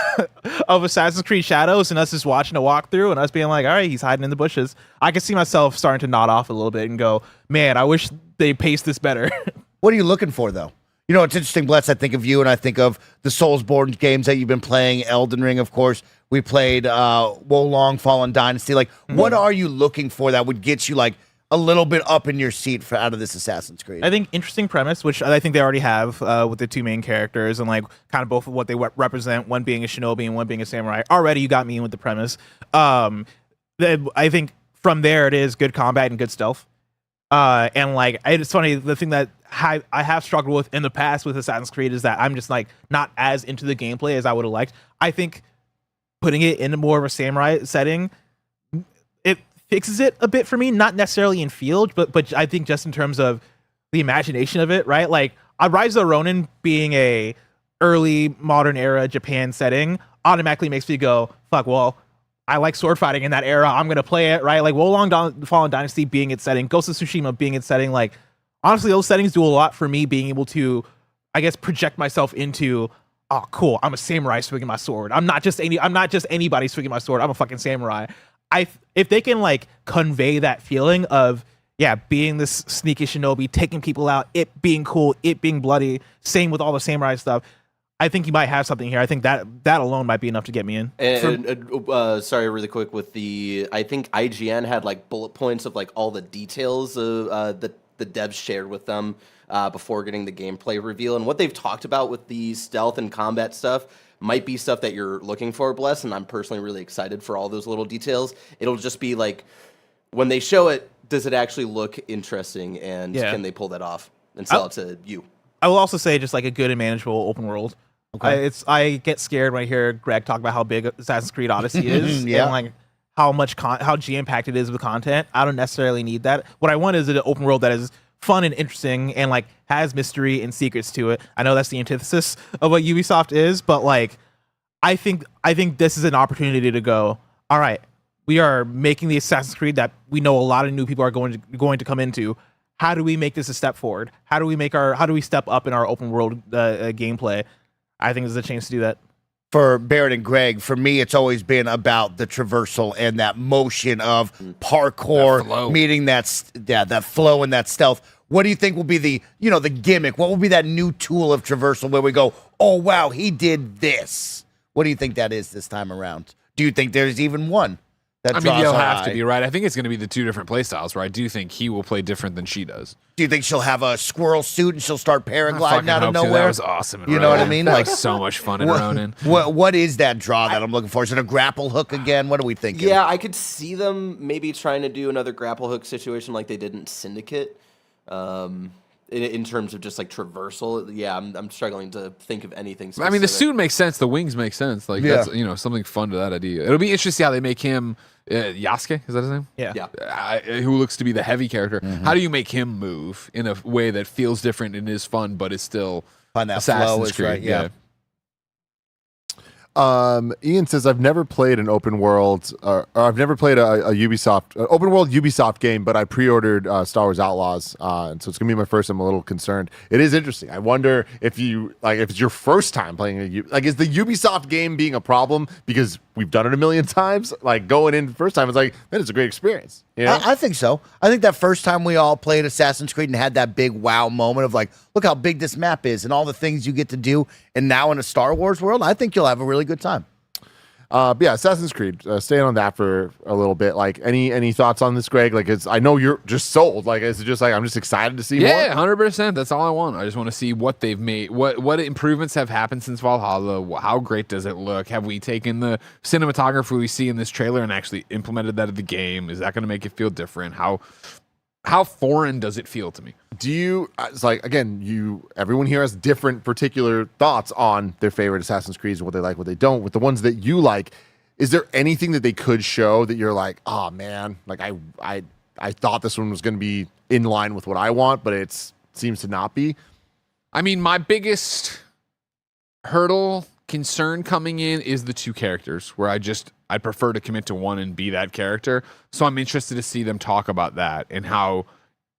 of Assassin's Creed Shadows and us just watching a walkthrough and us being like, all right, he's hiding in the bushes, I can see myself starting to nod off a little bit and go, man, I wish they paced this better. What are you looking for, though? It's interesting, Bless. I think of you and I think of the Soulsborne games that you've been playing, Elden Ring, of course. We played Wolong Fallen Dynasty. Like, what are you looking for that would get you, like, a little bit up in your seat out of this Assassin's Creed? I think interesting premise, which I think they already have with the two main characters and like kind of both of what they represent, one being a shinobi and one being a samurai. Already you got me in with the premise. I think from there it is good combat and good stealth. And like, it's funny, the thing that I have struggled with in the past with Assassin's Creed is that I'm just like not as into the gameplay as I would have liked. I think putting it in more of a samurai setting, it fixes it a bit for me, not necessarily in field, but I think just in terms of the imagination of it, right? Like, Rise of the Ronin being a early modern era Japan setting automatically makes me go, fuck, well, I like sword fighting in that era. I'm going to play it, right? Like, Wolong Fallen Dynasty being its setting, Ghost of Tsushima being its setting, like, honestly, those settings do a lot for me being able to, I guess, project myself into, oh, cool, I'm a samurai swinging my sword. I'm not just anybody swinging my sword. I'm a fucking samurai. If they can like convey that feeling of being this sneaky shinobi, taking people out, it being cool, it being bloody, same with all the samurai stuff, I think you might have something here. I think that alone might be enough to get me in. And sorry, really quick with I think IGN had like bullet points of like all the details of that the devs shared with them before getting the gameplay reveal, and what they've talked about with the stealth and combat stuff might be stuff that you're looking for, Bless, and I'm personally really excited for all those little details. It'll just be like, when they show it, does it actually look interesting, and can they pull that off? and sell it to you. I will also say just like a good and manageable open world. Okay. I get scared when I hear Greg talk about how big Assassin's Creed Odyssey is Yeah. and like how much how jam-packed it is with content. I don't necessarily need that. What I want is an open world that is fun and interesting and like has mystery and secrets to it. I know that's the antithesis of what Ubisoft is, but like I think this is an opportunity to go, all right, we are making the Assassin's Creed that we know a lot of new people are going to come into. How do we make this a step forward? How do we step up in our open world gameplay? I think there's a chance to do that. For Barrett and Greg, for me, it's always been about the traversal and that motion of parkour, meeting that flow and that stealth. What do you think will be the gimmick? What will be that new tool of traversal where we go, oh, wow, he did this? What do you think that is this time around? Do you think there's even one? I mean, you'll have to be right. I think it's going to be the two different play styles, right? I do think he will play different than she does. Do you think she'll have a squirrel suit and she'll start paragliding out of nowhere? That was awesome. You know what I mean? Like so much fun in Ronin. What is that draw that I'm looking for? Is it a grapple hook again? What are we thinking? Yeah, I could see them maybe trying to do another grapple hook situation like they did in Syndicate. In terms of just like traversal, yeah, I'm struggling to think of anything specific. I mean, the suit makes sense. The wings make sense. Like that's something fun to that idea. It'll be interesting to see how they make him Yasuke. Is that his name? Yeah. Who looks to be the heavy character. How do you make him move in a way that feels different and is fun, but is still Fun, that Assassin's flow is Creed? right, yeah. Ian says, I've never played an open world, or I've never played a Ubisoft open world Ubisoft game, but I pre-ordered Star Wars Outlaws, and so it's gonna be my first. I'm a little concerned. It is interesting. I wonder if if it's your first time playing is the Ubisoft game being a problem because we've done it a million times? Like going in the first time, it's like, man, it's a great experience. You know? I think so. I think that first time we all played Assassin's Creed and had that big wow moment of like, look how big this map is and all the things you get to do. And now in a Star Wars world, I think you'll have a really good time. But yeah, Assassin's Creed. Staying on that for a little bit. Like, any thoughts on this, Greg? Like, I know you're just sold. Like, is it just like I'm just excited to see more? Yeah, 100%. That's all I want. I just want to see what they've made, what improvements have happened since Valhalla. How great does it look? Have we taken the cinematography we see in this trailer and actually implemented that in the game? Is that going to make it feel different? How foreign does it feel to me? Do you? It's like, again, everyone here has different particular thoughts on their favorite Assassin's Creeds and what they like, what they don't. With the ones that you like, is there anything that they could show that you're like, oh man, like I thought this one was going to be in line with what I want, but it seems to not be? I mean, my biggest concern coming in is the two characters where I prefer to commit to one and be that character. So I'm interested to see them talk about that and how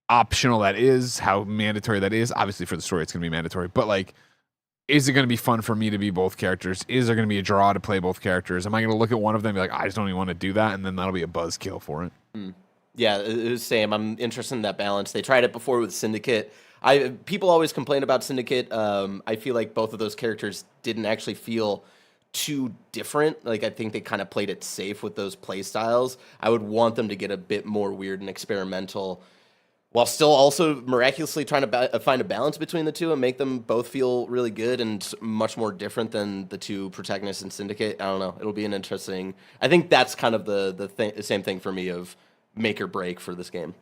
optional that is, how mandatory that is. Obviously for the story, it's going to be mandatory, but like, is it going to be fun for me to be both characters? Is there going to be a draw to play both characters? Am I going to look at one of them and be like, I just don't even want to do that? And then that'll be a buzzkill for it. Yeah, it was same. I'm interested in that balance. They tried it before with Syndicate. People always complain about Syndicate. I feel like both of those characters didn't actually feel too different. Like, I think they kind of played it safe with those play styles. I would want them to get a bit more weird and experimental while still also miraculously trying to find a balance between the two and make them both feel really good and much more different than the two protagonists in Syndicate. I don't know. It'll be an interesting... I think that's kind of the same thing for me of make or break for this game.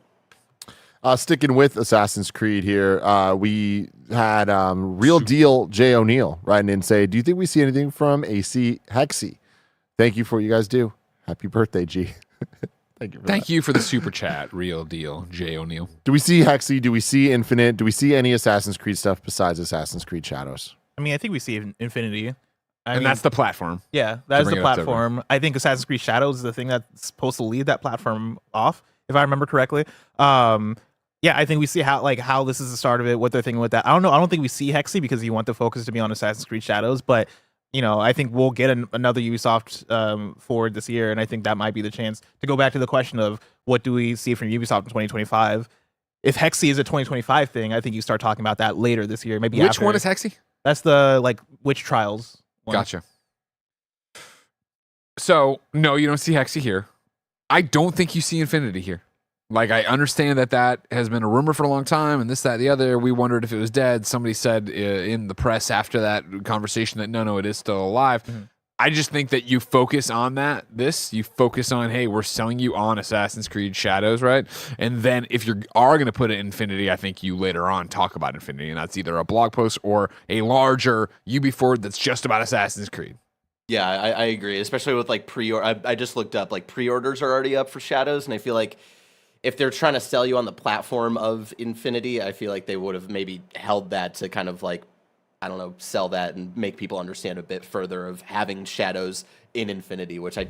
Sticking with Assassin's Creed here, we had Real Deal Jay O'Neill writing in say, do you think we see anything from AC Hexy? Thank you for what you guys do. Happy birthday, G. Thank you for the super chat. Real Deal Jay O'Neill. Do we see Hexy? Do we see Infinite? Do we see any Assassin's Creed stuff besides Assassin's Creed Shadows? I mean, I think we see Infinity. And that's the platform. Yeah, that is the platform. I think Assassin's Creed Shadows is the thing that's supposed to lead that platform off, if I remember correctly. Yeah, I think we see how this is the start of it, what they're thinking with that. I don't know. I don't think we see Hexy because you want the focus to be on Assassin's Creed Shadows, but I think we'll get another Ubisoft forward this year, and I think that might be the chance to go back to the question of what do we see from Ubisoft in 2025. If Hexy is a 2025 thing, I think you start talking about that later this year. Maybe Which one is Hexy? That's the Witch Trials one. Gotcha. So no, you don't see Hexy here. I don't think you see Infinity here. Like, I understand that has been a rumor for a long time, and this, that, the other. We wondered if it was dead. Somebody said in the press after that conversation that no, it is still alive. Mm-hmm. I just think that you focus on you focus on, hey, we're selling you on Assassin's Creed Shadows, right? And then if you are going to put it in Infinity, I think you later on talk about Infinity, and that's either a blog post or a larger Ubi forward that's just about Assassin's Creed. Yeah, I agree, especially with like pre-order. I just looked up, like pre-orders are already up for Shadows, and I feel like if they're trying to sell you on the platform of Infinity, I feel like they would have maybe held that to kind of like, I don't know, sell that and make people understand a bit further of having Shadows in Infinity, which I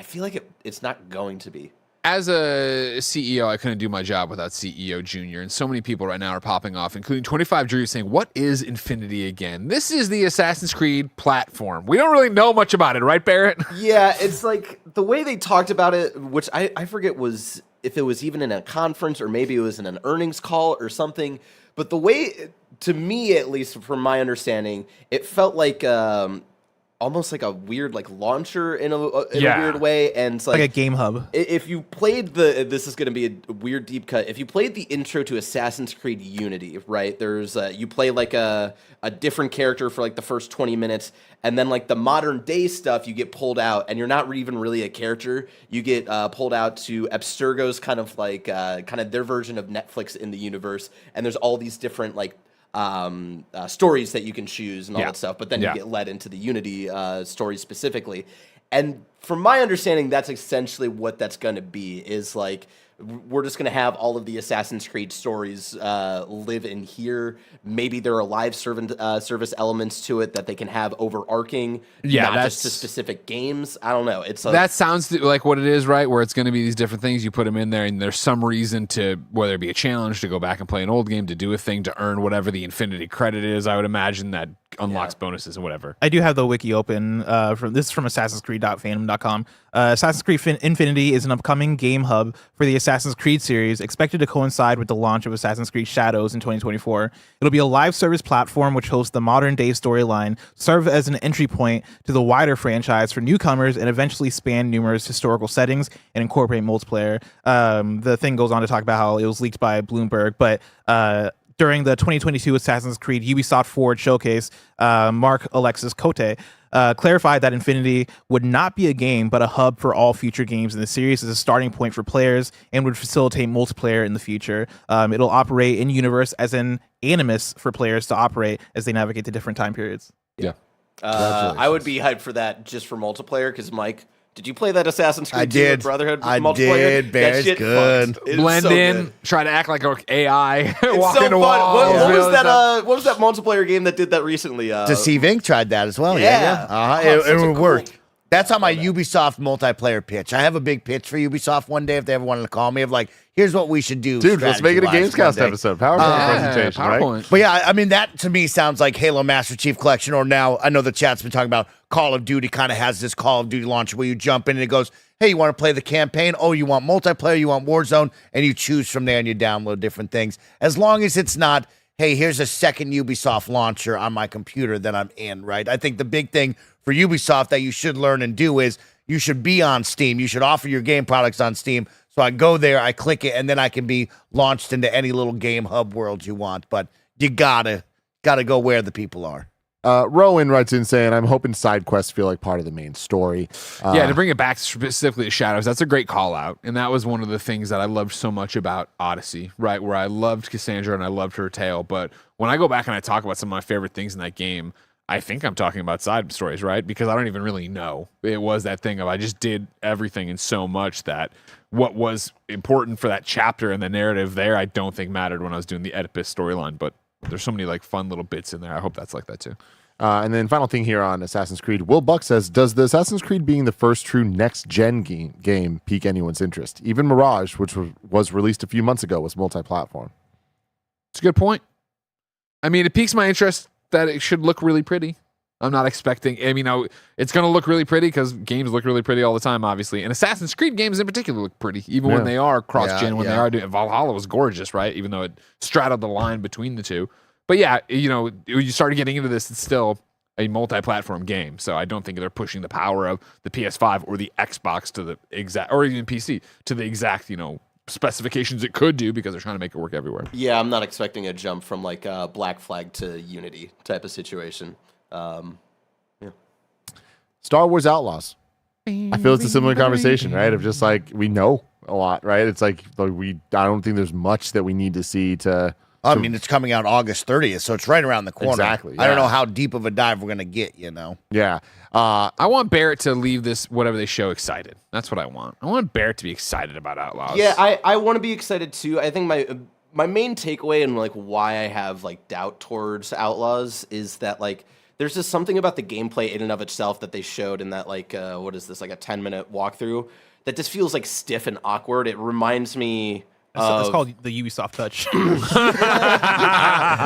feel like it's not going to be. As a CEO, I couldn't do my job without CEO Junior, and so many people right now are popping off, including 25 Drew saying, what is Infinity again? This is the Assassin's Creed platform. We don't really know much about it, right, Barrett? Yeah, it's like the way they talked about it, which I forget was if it was even in a conference or maybe it was in an earnings call or something, but the way, to me at least from my understanding, it felt like almost like a weird like launcher in a weird way, and it's like a game hub. If you played this is going to be a weird deep cut. If you played the intro to Assassin's Creed Unity, right? There's you play like a different character for like the first 20 minutes, and then like the modern day stuff you get pulled out, and you're not even really a character. You get pulled out to Abstergo's kind of like kind of their version of Netflix in the universe, and there's all these different like stories that you can choose and all that stuff, but then you get led into the Unity story specifically. And from my understanding, that's essentially what that's going to be, is like we're just going to have all of the Assassin's Creed stories live in here. Maybe there are live service elements to it that they can have overarching, not just to specific games. I don't know. It's that sounds like what it is, right? Where it's going to be these different things. You put them in there, and there's some reason to, whether it be a challenge to go back and play an old game, to do a thing, to earn whatever the Infinity credit is. I would imagine that unlocks bonuses and whatever. I do have the wiki open. From Assassin's Creed.fandom.com. Assassin's Creed Infinity is an upcoming game hub for the Assassin's Creed series, expected to coincide with the launch of Assassin's Creed Shadows in 2024. It'll be a live service platform which hosts the modern day storyline, serve as an entry point to the wider franchise for newcomers, and eventually span numerous historical settings and incorporate multiplayer. The thing goes on to talk about how it was leaked by Bloomberg, but during the 2022 Assassin's Creed Ubisoft Forward showcase, Mark Alexis Cote clarified that Infinity would not be a game, but a hub for all future games in the series as a starting point for players and would facilitate multiplayer in the future. It'll operate in universe as an animus for players to operate as they navigate the different time periods. Yeah. I would be hyped for that just for multiplayer, because Mike, did you play that Assassin's Creed I did. Brotherhood I multiplayer? did. Bear's good. Blend in, try to act like an AI. It's walk so into fun. walls. What was that multiplayer game that did that recently? Deceive Inc. tried that as well. Yeah. It worked. That's on my Ubisoft multiplayer pitch. I have a big pitch for Ubisoft one day if they ever wanted to call me, of like, here's what we should do. Dude, let's make it a Gamescast episode. PowerPoint presentation, PowerPoint. right? But yeah, I mean, that to me sounds like Halo Master Chief Collection, or now I know the chat's been talking about Call of Duty kind of has this Call of Duty launcher where you jump in and it goes, hey, you want to play the campaign? Oh, you want multiplayer? You want Warzone? And you choose from there and you download different things. As long as it's not, hey, here's a second Ubisoft launcher on my computer that I'm in, right? I think the big thing for Ubisoft that you should learn and do is you should be on Steam. You should offer your game products on Steam. So I go there, I click it, and then I can be launched into any little game hub world you want. But you gotta go where the people are. Rowan writes in saying, I'm hoping side quests feel like part of the main story. To bring it back specifically to Shadows, that's a great call out. And that was one of the things that I loved so much about Odyssey, right? Where I loved Cassandra and I loved her tale. But when I go back and I talk about some of my favorite things in that game, I think I'm talking about side stories, right? Because I don't even really know. It was that thing of I just did everything and so much that what was important for that chapter and the narrative there, I don't think mattered when I was doing the Oedipus storyline. But there's so many like fun little bits in there. I hope that's like that too. And then final thing here on Assassin's Creed, Will Buck says, does the Assassin's Creed being the first true next-gen game pique anyone's interest? Even Mirage, which was released a few months ago, was multi-platform. It's a good point. I mean, it piques my interest that it should look really pretty. I'm not expecting, it's going to look really pretty because games look really pretty all the time, obviously. And Assassin's Creed games in particular look pretty, even when they are cross-gen, when they are doing Valhalla was gorgeous, right? Even though it straddled the line between the two. But yeah, you started getting into this, it's still a multi-platform game. So I don't think they're pushing the power of the PS5 or the Xbox to the exact, or even PC to the exact, specifications it could do, because they're trying to make it work everywhere. Yeah, I'm not expecting a jump from like Black Flag to Unity type of situation. Star Wars Outlaws. I feel it's a similar conversation, right? Of just like we know a lot, right? It's like I don't think there's much that we need to see to. I mean, it's coming out August 30th, so it's right around the corner. Exactly, I don't yeah. know how deep of a dive we're going to get, you know? Yeah. I want Barrett to leave this whatever they show excited. That's what I want. I want Barrett to be excited about Outlaws. Yeah, I want to be excited too. I think my main takeaway and like why I have like doubt towards Outlaws is that like there's just something about the gameplay in and of itself that they showed in that like what is this, like a 10-minute walkthrough that just feels like stiff and awkward. It reminds me It's called the Ubisoft touch.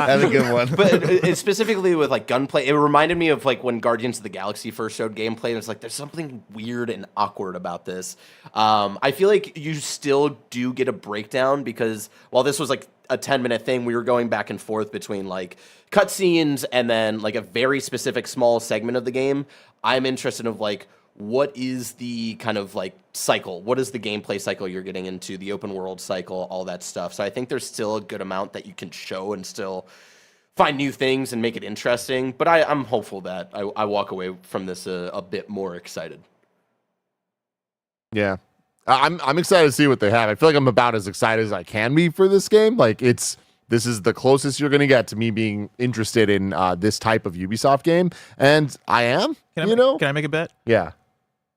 That's a good one. But it specifically with like gunplay, it reminded me of like when Guardians of the Galaxy first showed gameplay, and it's like there's something weird and awkward about this. I feel like you still do get a breakdown because while this was like a 10-minute thing, we were going back and forth between like cutscenes and then like a very specific small segment of the game. I'm interested in like what is the kind of like cycle? What is the gameplay cycle you're getting into, the open world cycle, all that stuff. So I think there's still a good amount that you can show and still find new things and make it interesting. But I'm hopeful that I walk away from this a bit more excited. Yeah. I'm excited to see what they have. I feel like I'm about as excited as I can be for this game. Like this is the closest you're going to get to me being interested in this type of Ubisoft game. And I am, Can I make a bet? Yeah.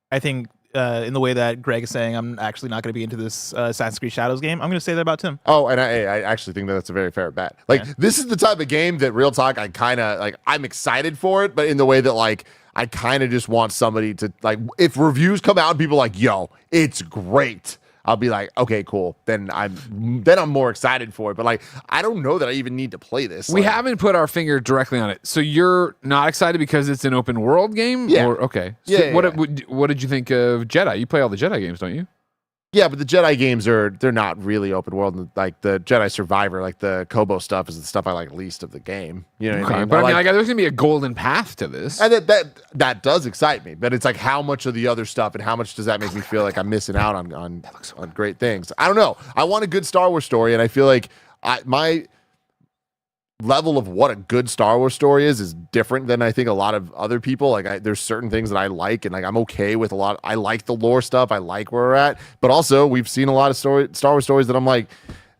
I think in the way that Greg is saying, I'm actually not going to be into this Assassin's Creed Shadows game. I'm going to say that about Tim. Oh, and I actually think that that's a very fair bet. Like, this is the type of game that, real talk, I kind of, like, I'm excited for it, but in the way that, like, I kind of just want somebody to, like, if reviews come out and people are like, yo, it's great, I'll be like, okay, cool. Then I'm more excited for it. But, like, I don't know that I even need to play this. We like, haven't put our finger directly on it. So you're not excited because it's an open world game? Yeah. Or, okay. So Yeah, what did you think of Jedi? You play all the Jedi games, don't you? Yeah, but the Jedi games they're not really open world. Like the Jedi Survivor, like the Kobo stuff is the stuff I like least of the game. You know what I mean? But I mean, like, there's gonna be a golden path to this. And that does excite me, but it's like how much of the other stuff and how much does that make me feel like I'm missing out on great things? I don't know. I want a good Star Wars story, and I feel like my level of what a good Star Wars story is different than I think a lot of other people. Like there's certain things that I like, and like I'm okay with a lot. I like the lore stuff. I like where we're at, but also we've seen a lot of Star Wars stories that I'm like,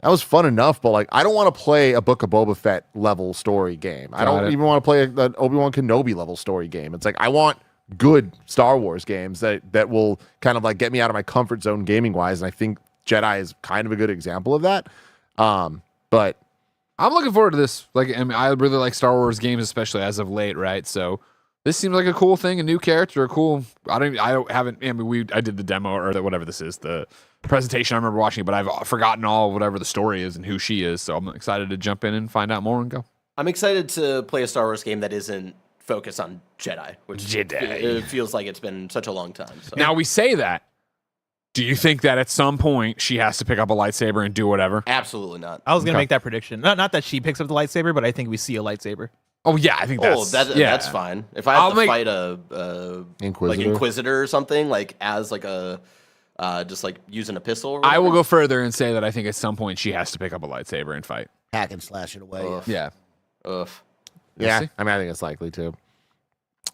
that was fun enough, but like I don't want to play a Book of Boba Fett level story game. I don't even want to play an Obi-Wan Kenobi level story game. It's like I want good Star Wars games that will kind of like get me out of my comfort zone gaming wise, and I think Jedi is kind of a good example of that. But I'm looking forward to this. Like, I mean, I really like Star Wars games, especially as of late, right? So this seems like a cool thing, a new character, a cool. I did the demo or whatever this is, the presentation. I remember watching it, but I've forgotten all whatever the story is and who she is. So I'm excited to jump in and find out more and go. I'm excited to play a Star Wars game that isn't focused on Jedi, which it feels like it's been such a long time. So. Now we say that. Do you think that at some point she has to pick up a lightsaber and do whatever? Absolutely not. I was going to make that prediction. Not that she picks up the lightsaber, but I think we see a lightsaber. Oh yeah, I think that's that's fine. If I have to fight a Inquisitor or something, like as like a just like using a pistol. Or I will go further and say that I think at some point she has to pick up a lightsaber and fight. Hack and slash it away. Yeah. Ugh. yeah, I mean I think it's likely to.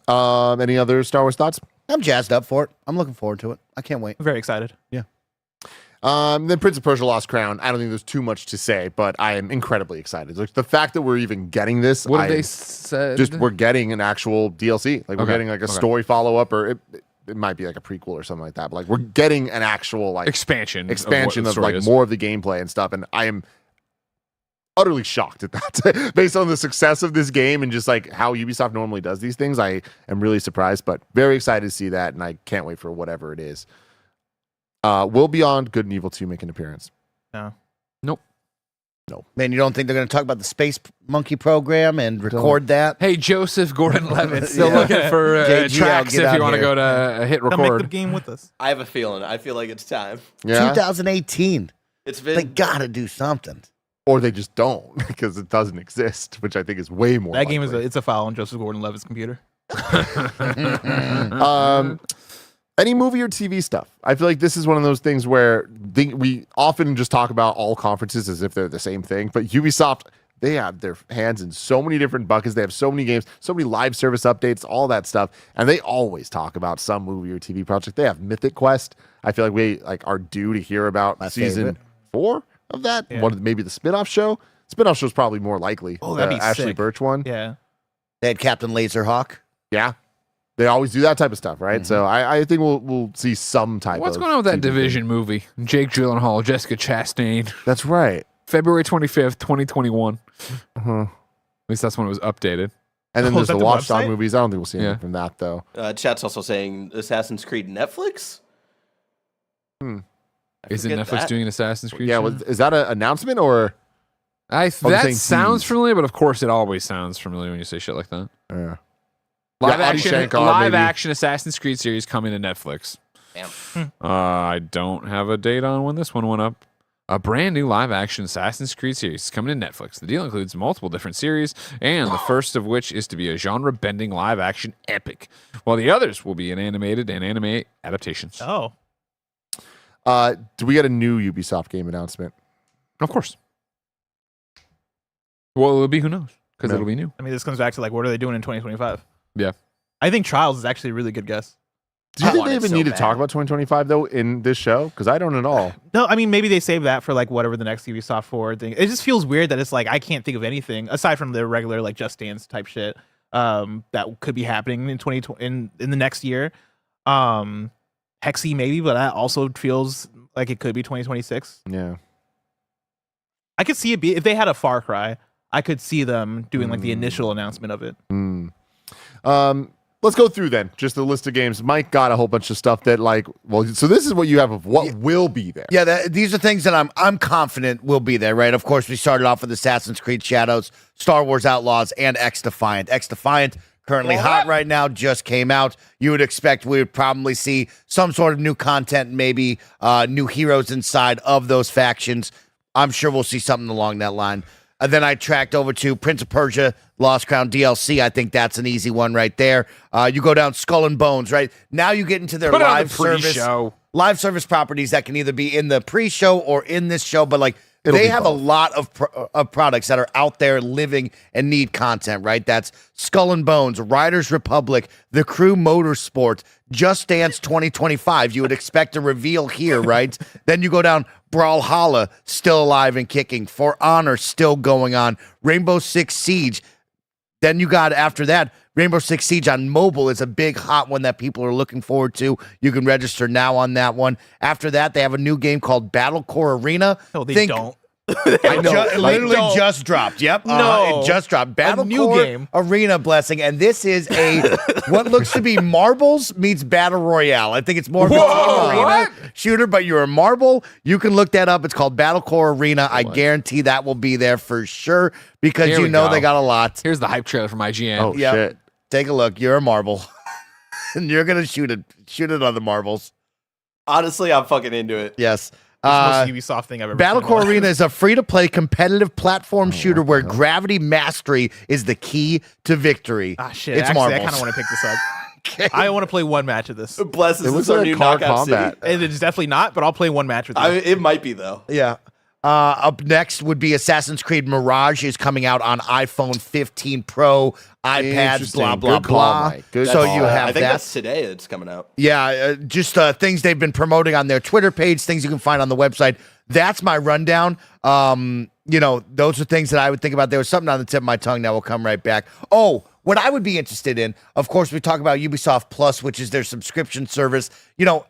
Any other Star Wars thoughts? I'm jazzed up for it. I'm looking forward to it. I can't wait. I'm very excited. Yeah. Then Prince of Persia: Lost Crown. I don't think there's too much to say, but I am incredibly excited. Like the fact that we're even getting this. What have they said? Just we're getting an actual DLC. Like we're getting like a story follow up, or it might be like a prequel or something like that. But like we're getting an actual like expansion of like more of the gameplay and stuff. And I am utterly shocked at that based on the success of this game and just like how Ubisoft normally does these things. I am really surprised, but very excited to see that, and I can't wait for whatever it is. Will Beyond Good and Evil 2 make an appearance? No. Nope. No. Man, you don't think they're going to talk about the Space Monkey program and record that? Hey, Joseph Gordon-Levitt, still looking for JG, tracks if you want to go to hit Come make record. the game with us. I have a feeling. I feel like it's time. Yeah. 2018. It's been. They got to do something. Or they just don't because it doesn't exist, which I think is way more. That game is likely. it's a file on Joseph Gordon-Levitt's computer. Any movie or TV stuff. I feel like this is one of those things where we often just talk about all conferences as if they're the same thing, but Ubisoft, they have their hands in so many different buckets. They have so many games, so many live service updates, all that stuff. And they always talk about some movie or TV project. They have Mythic Quest. I feel like we are due to hear about season 4 of that. Yeah. One of maybe the spinoff show. Spinoff show is probably more likely. Oh, that'd be Ashley sick. Birch one. Yeah. They had Captain Laserhawk. Yeah. They always do that type of stuff, right? So I think we'll see some type What's of going on with that TV Division movie? Jake Gyllenhaal, Jessica Chastain. That's right. February 25th, 2021. Uh-huh. At least that's when it was updated. And then Oh, there's is that the the Watchdog website? movies. I don't think we'll see anything Yeah. from that, though. Chat's also saying Assassin's Creed Netflix. I Isn't forget Netflix that. doing an Assassin's Creed? Yeah, show? is that an announcement or? That saying sounds tease. familiar, but of course it always sounds familiar when you say shit like that. Yeah, Live Adi action, Shankar, live maybe. action Assassin's Creed series coming to Netflix. Damn. I don't have a date on when this one went up. A brand new live action Assassin's Creed series is coming to Netflix. The deal includes multiple different series, and the first of which is to be a genre bending live action epic, while the others will be an animated and anime adaptations. Oh. do we get a new Ubisoft game announcement? Of course. Well, it'll be, who knows? Because No. it'll be new. I mean, this comes back to like, what are they doing in 2025? Yeah. I think Trials is actually a really good guess. Do you I think want they it even so need to bad. talk about 2025 though in this show? Because I don't at all. No, I mean, maybe they save that for like whatever the next Ubisoft Forward thing. It just feels weird that it's like I can't think of anything aside from the regular like Just Dance type shit that could be happening in 2020 in the next year. Hexy maybe, but that also feels like it could be 2026. Yeah. I could see it be if they had a Far Cry. I could see them doing like the initial announcement of it. Let's go through then just the list of games. Mike got a whole bunch of stuff that like, well, so this is what you have of what will be there. Yeah, these are things that I'm confident will be there, right? Of course, we started off with Assassin's Creed Shadows, Star Wars Outlaws, and X Defiant. X Defiant, currently hot right now, just came out. You would expect we would probably see some sort of new content, maybe new heroes inside of those factions. I'm sure we'll see something along that line. And then I tracked over to Prince of Persia, Lost Crown DLC. I think that's an easy one right there. You go down Skull and Bones, right? Now you get into their Put it on live the service. pre-show. Live service properties that can either be in the pre-show or in this show, but like It'll they be have both. a lot of products that are out there living and need content, right? That's Skull and Bones, Riders Republic, The Crew Motorsport, Just Dance 2025. You would expect a reveal here, right? Then you go down Brawlhalla, still alive and kicking. For Honor, still going on. Rainbow Six Siege. Then you got, after that, Rainbow Six Siege on mobile is a big hot one that people are looking forward to. You can register now on that one. After that, they have a new game called Battle Core Arena. No, they don't. I know. It literally just dropped. Yep. No. It just dropped. Battle new Core game. Arena Blessing. And this is a what looks to be marbles meets Battle Royale. I think it's more of Whoa, an arena shooter, but you're a marble. You can look that up. It's called Battle Core Arena. I guarantee that will be there for sure because Here you we know go. they got a lot. Here's the hype trailer from IGN. Oh Yep. shit. Take a look. You're a marble. And you're gonna shoot it on the marbles. Honestly, I'm fucking into it. Yes. It's the most Ubisoft thing I've ever Battle seen. Core Arena is a free-to-play competitive platform shooter where gravity mastery is the key to victory. Ah, shit. It's Actually, I marbles. kind of want to pick this up. I want to play one match of this. Bless It is looks this our like new car knockout combat. city? It's definitely not, but I'll play one match with you. It might be though. Yeah. Up next would be Assassin's Creed Mirage is coming out on iPhone 15 Pro, iPads, Interesting. blah, blah, Good call, blah. Mike. Good So call. you have I think that. that's today. It's coming out. Yeah, just things they've been promoting on their Twitter page, things you can find on the website. That's my rundown. Those are things that I would think about. There was something on the tip of my tongue that will come right back. Oh, what I would be interested in, of course, we talk about Ubisoft Plus, which is their subscription service.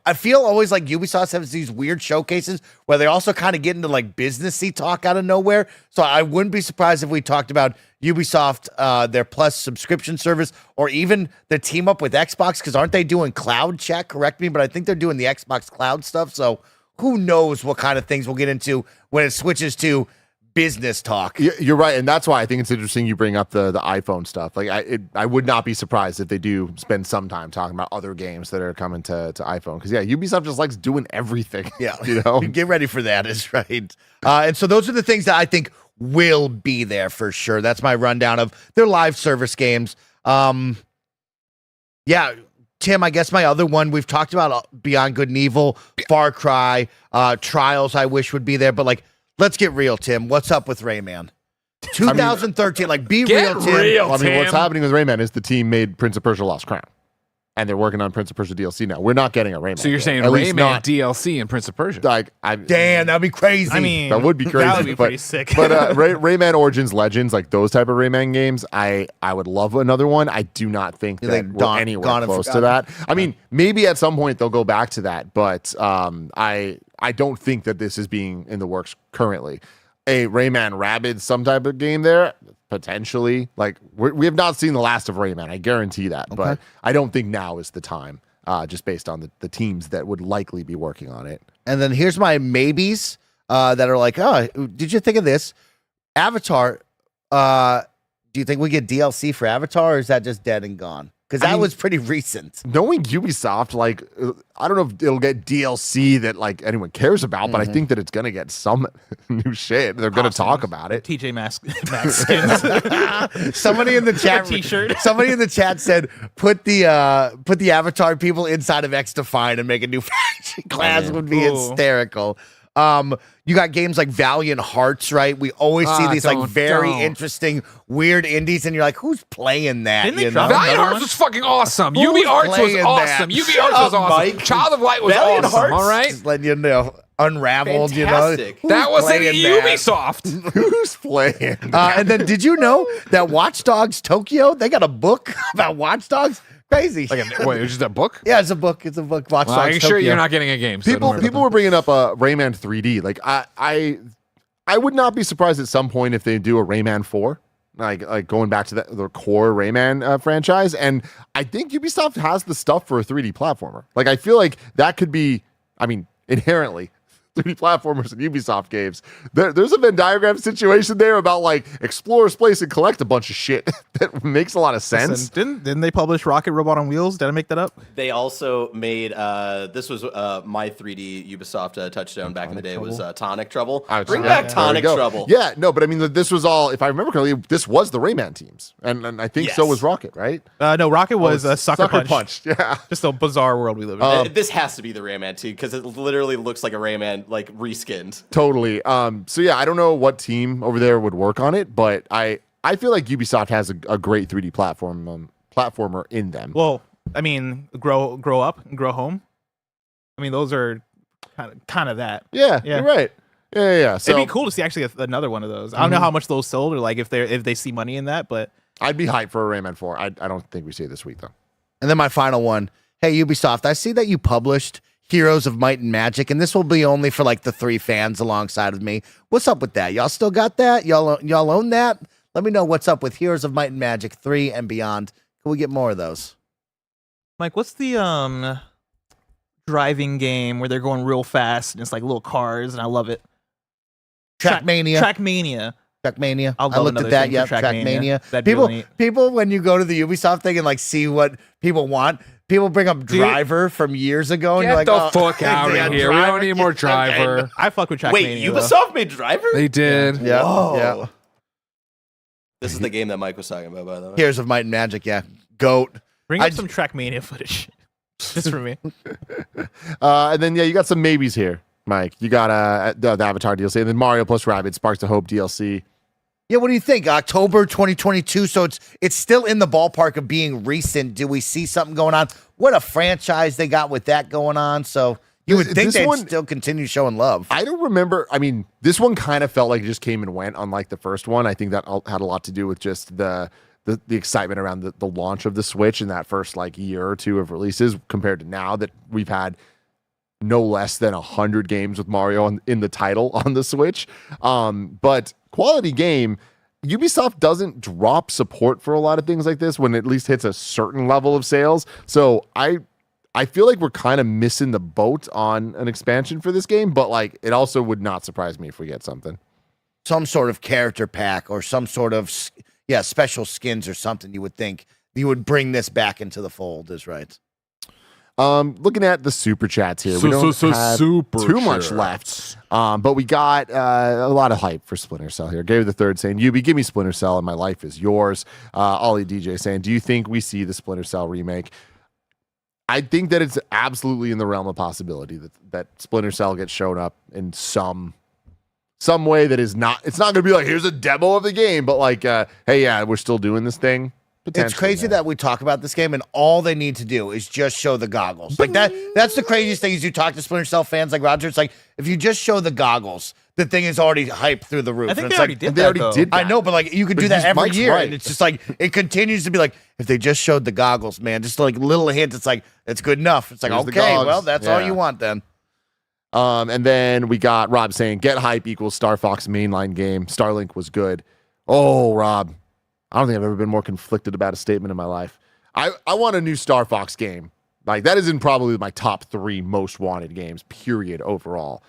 I feel always like Ubisoft has these weird showcases where they also kind of get into like businessy talk out of nowhere. So I wouldn't be surprised if we talked about Ubisoft, their Plus subscription service, or even the team up with Xbox, because aren't they doing cloud check? Correct me, but I think they're doing the Xbox cloud stuff. So who knows what kind of things we'll get into when it switches to business talk. You're right, and that's why I think it's interesting you bring up the iPhone stuff. Like, I would not be surprised if they do spend some time talking about other games that are coming to iPhone. Because Ubisoft just likes doing everything. Yeah, you know, get ready for that. Is right. And so those are the things that I think will be there for sure. That's my rundown of their live service games. Yeah. Tim, I guess my other one, we've talked about Beyond Good and Evil, Far Cry, Trials, I wish would be there. But, like, let's get real, Tim. What's up with Rayman? 2013. Like, be Get real, Tim. real. I mean, what's Tim. happening with Rayman is the team made Prince of Persia Lost Crown, and they're working on Prince of Persia DLC now. We're not getting a Rayman. So you're game. saying At least Rayman not, DLC and Prince of Persia? like Damn, that'd be crazy. I mean, that would be crazy. That would be but, pretty sick. But Rayman Origins Legends, like those type of Rayman games, I would love another one. I do not think You that think we're gone anywhere and close to forgotten? that. I mean, maybe at some point they'll go back to that, but I don't think that this is being in the works currently. A Rayman Rabbids, some type of game there, potentially. Like we have not seen the last of Rayman. I guarantee that, but I don't think now is the time. Just based on the teams that would likely be working on it. And then here's my maybes that are like, oh, did you think of this? Avatar, do you think we get DLC for Avatar, or is that just dead and gone? Because that was pretty recent. Knowing Ubisoft, like, I don't know if it'll get DLC that like anyone cares about, but I think that it's gonna get some new shit. They're gonna talk about it. TJ Maxx skins. Somebody in the chat, T-shirt. Somebody in the chat said, put the Avatar people inside of XDefiant and make a new faction class would be Ooh. hysterical. You got games like Valiant Hearts, right? We always see these like very interesting, weird indies, and you're like, who's playing that? Didn't they You drop know? Valiant another Hearts one? was fucking awesome. Who's UB Arts was playing that? awesome. UB Shut Arts was up, awesome. Mike. Child of Light was Valiant awesome. Hearts? All right. Just letting you know, Unraveled. Fantastic. You know, That was in playing that? Ubisoft. Who's playing? And then, did you know that Watch Dogs Tokyo? They got a book about Watch Dogs. Crazy. Wait, it was just a book? Yeah, it's a book. It's a book. Watch Well, Dogs I'm sure Tokyo. you're not getting a game. So don't worry People about were bringing up Rayman 3D. Like I would not be surprised at some point if they do a Rayman 4. Like going back to the core Rayman franchise. And I think Ubisoft has the stuff for a 3D platformer. Like I feel like that could be, I mean, inherently 3D platformers in Ubisoft games. There's a Venn diagram situation there about like explore, place, and collect a bunch of shit that makes a lot of sense. Listen, didn't they publish Rocket Robot on Wheels? Did I make that up? They also made this was my 3D Ubisoft touchdown back in the day was Tonic Trouble. Bring back There we Tonic go. Trouble. Yeah, no, but I mean, this was all, if I remember correctly, this was the Rayman teams. And I think so Yes. was Rocket, right? No, Rocket was a Sucker Punch. Yeah. Just a bizarre world we live in. This has to be the Rayman too because it literally looks like a Rayman like reskinned. Totally. So yeah, I don't know what team over there would work on it, but I feel like Ubisoft has a great 3D platformer in them. Well, I mean, grow up and grow home. I mean, those are kind of that. Yeah, Yeah. you're right. Yeah. So It'd be cool to see actually another one of those. I don't know how much those sold or like if they see money in that, but I'd be hyped for a Rayman 4. I don't think we see it this week though. And then my final one. Hey, Ubisoft, I see that you published Heroes of Might and Magic, and this will be only for like the 3 fans alongside of me. What's up with that? Y'all still got that? Y'all own that? Let me know what's up with Heroes of Might and Magic 3 and beyond. Can we get more of those? Mike, what's the driving game where they're going real fast and it's like little cars and I love it. Trackmania. Trackmania. Trackmania. I'll I love looked another at that. thing Yep, for Trackmania. Trackmania. That'd be People, really neat. people, when you go to the Ubisoft thing and like see what people want, people bring up Driver from years ago, and Get you're like, the oh, fuck out yeah, of here. We don't need more Okay. Driver. I fuck with Trackmania. Wait, though. Ubisoft made Driver? They did. Yeah, Whoa. yeah. This is the game that Mike was talking about, by the way. Heroes of Might and Magic. Yeah, goat. Bring up I- some Trackmania footage. Just for me. And then yeah, you got some maybes here, Mike. You got the Avatar DLC, and then Mario plus Rabbids Sparks of Hope DLC. Yeah, what do you think? October 2022, so it's still in the ballpark of being recent. Do we see something going on? What a franchise they got with that going on. So you would think This they'd one- still continue showing love. I don't remember. I mean, this one kind of felt like it just came and went, unlike the first one. I think that had a lot to do with just the excitement around the launch of the Switch in that first like year or two of releases compared to now that we've had no less than 100 games with Mario in the title on the Switch. But quality game, Ubisoft doesn't drop support for a lot of things like this when it at least hits a certain level of sales. So I feel like we're kind of missing the boat on an expansion for this game, but like it also would not surprise me if we get something. Some sort of character pack or some sort of special skins or something. You would think you would bring this back into the fold. Is right. Looking at the super chats here, we don't have too much left. But we got a lot of hype for Splinter Cell here. Gary the Third saying, "Yubi, give me Splinter Cell, and my life is yours." Ollie DJ saying, "Do you think we see the Splinter Cell remake?" I think that it's absolutely in the realm of possibility that Splinter Cell gets shown up in some some way that is not. It's not going to be like here's a demo of the game, but like, hey, yeah, we're still doing this thing. It's crazy that we talk about this game and all they need to do is just show the goggles. Like that's the craziest thing is you talk to Splinter Cell fans like Roger. It's like if you just show the goggles, the thing is already hyped through the roof. I think and they it's already like, did they that. already though. did that. I know, but like you could do that But every Mike's year, right. and it's just like it continues to be like if they just showed the goggles, man, just like little hints. It's like it's good enough. It's like Here's the okay, gogs. well that's all Yeah. you want then. And then we got Rob saying, get hype equals Star Fox mainline game. Starlink was good. Oh, Rob, I don't think I've ever been more conflicted about a statement in my life. I want a new Star Fox game. Like, that is in probably my top 3 most wanted games, period, overall.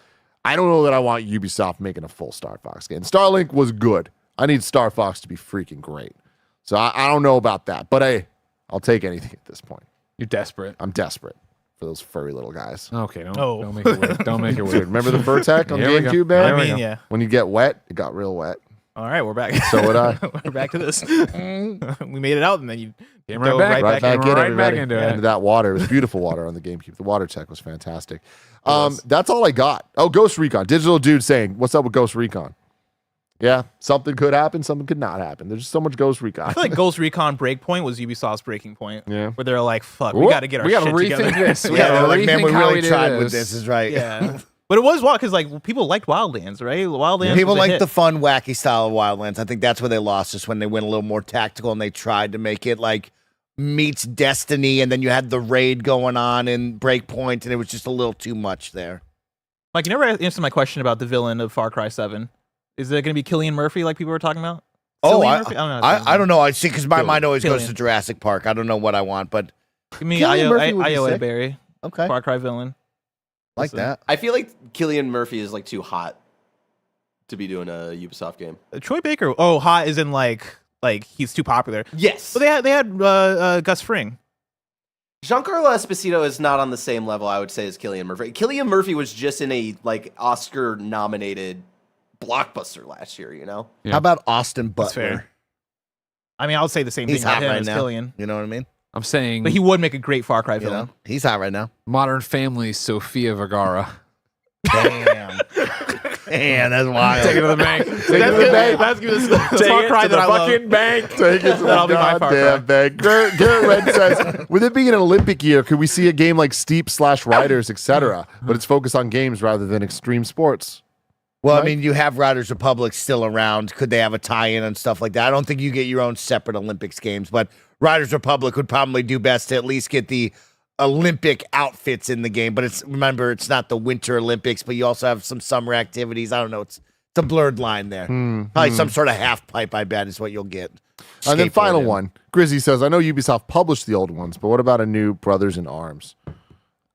I don't know that I want Ubisoft making a full Star Fox game. Starlink was good. I need Star Fox to be freaking great. So I don't know about that. But hey, I'll take anything at this point. You're desperate. I'm desperate for those furry little guys. Okay, don't, Oh. don't make it weird. Don't make it Dude, weird. remember the fur tech on Here we go. GameCube, man? I mean, yeah. When you get wet, it got real wet. All right, we're back. So would I. We're back to this. We made it out, and then you Came go right back. Right back in, right back everybody. into it. Into that water. It was beautiful water on the GameCube. The water tech was fantastic. That's all I got. Oh, Ghost Recon. Digital Dude saying, what's up with Ghost Recon? Yeah, something could happen, something could not happen. There's just so much Ghost Recon. I feel like Ghost Recon Breakpoint was Ubisoft's breaking point. Yeah. Where they're like, "Fuck, we Whoop, got to get our we gotta shit rethink together." this. We Yeah, gotta they're like man, we rethink how really we tried do with this. Is right. Yeah. But it was wild because like people liked Wildlands, right? Wildlands. People was a like hit. the fun, wacky style of Wildlands. I think that's where they lost us when they went a little more tactical and they tried to make it like meets Destiny, and then you had the raid going on in Breakpoint, and it was just a little too much there. Like, you never answered my question about the villain of Far Cry 7. Is it going to be Cillian Murphy like people were talking about? Oh, Cillian I Murphy? I don't know. I see because my Killian. mind always goes Killian. to Jurassic Park. I don't know what I want, but Give me Cillian Murphy would be Io sick. Berry, okay, Far Cry villain. like Listen. that. I feel like Cillian Murphy is like too hot to be doing a Ubisoft game. Troy Baker. Oh, hot is in like he's too popular. Yes. But they had Gus Fring. Giancarlo Esposito is not on the same level, I would say, as Cillian Murphy. Cillian Murphy was just in a like Oscar-nominated blockbuster last year, you know? Yeah. How about Austin That's Butler? fair. I mean, I would say the same He's thing about hot him right as now. Killian. You know what I mean? I'm saying But he would make a great Far Cry You villain. know, he's hot right now. Modern Family Sofia Vergara. Damn, man, that's wild. Take it to the bank. Take it to the That's bank. That's good. Take Far it Cry to that the I love. fucking bank. Take it to the That'll be my Far Cry. goddamn bank. Garrett Red says, with it being an Olympic year, could we see a game like Steep/Riders, etc., but it's focused on games rather than extreme sports? Well, Mike? I mean, you have Riders Republic still around. Could they have a tie-in and stuff like that? I don't think you get your own separate Olympics games, but Riders Republic would probably do best to at least get the Olympic outfits in the game. But remember, it's not the Winter Olympics, but you also have some summer activities. I don't know. It's a blurred line there. Probably some sort of half pipe, I bet, is what you'll get. And then final Skateboarding. one. Grizzy says, I know Ubisoft published the old ones, but what about a new Brothers in Arms?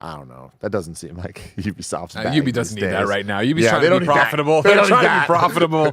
I don't know. That doesn't seem like Ubisoft's bag Ubi doesn't these need that days. right now. Ubi's Yeah, trying they to don't be need that. profitable. They They're don't trying need to be that. profitable.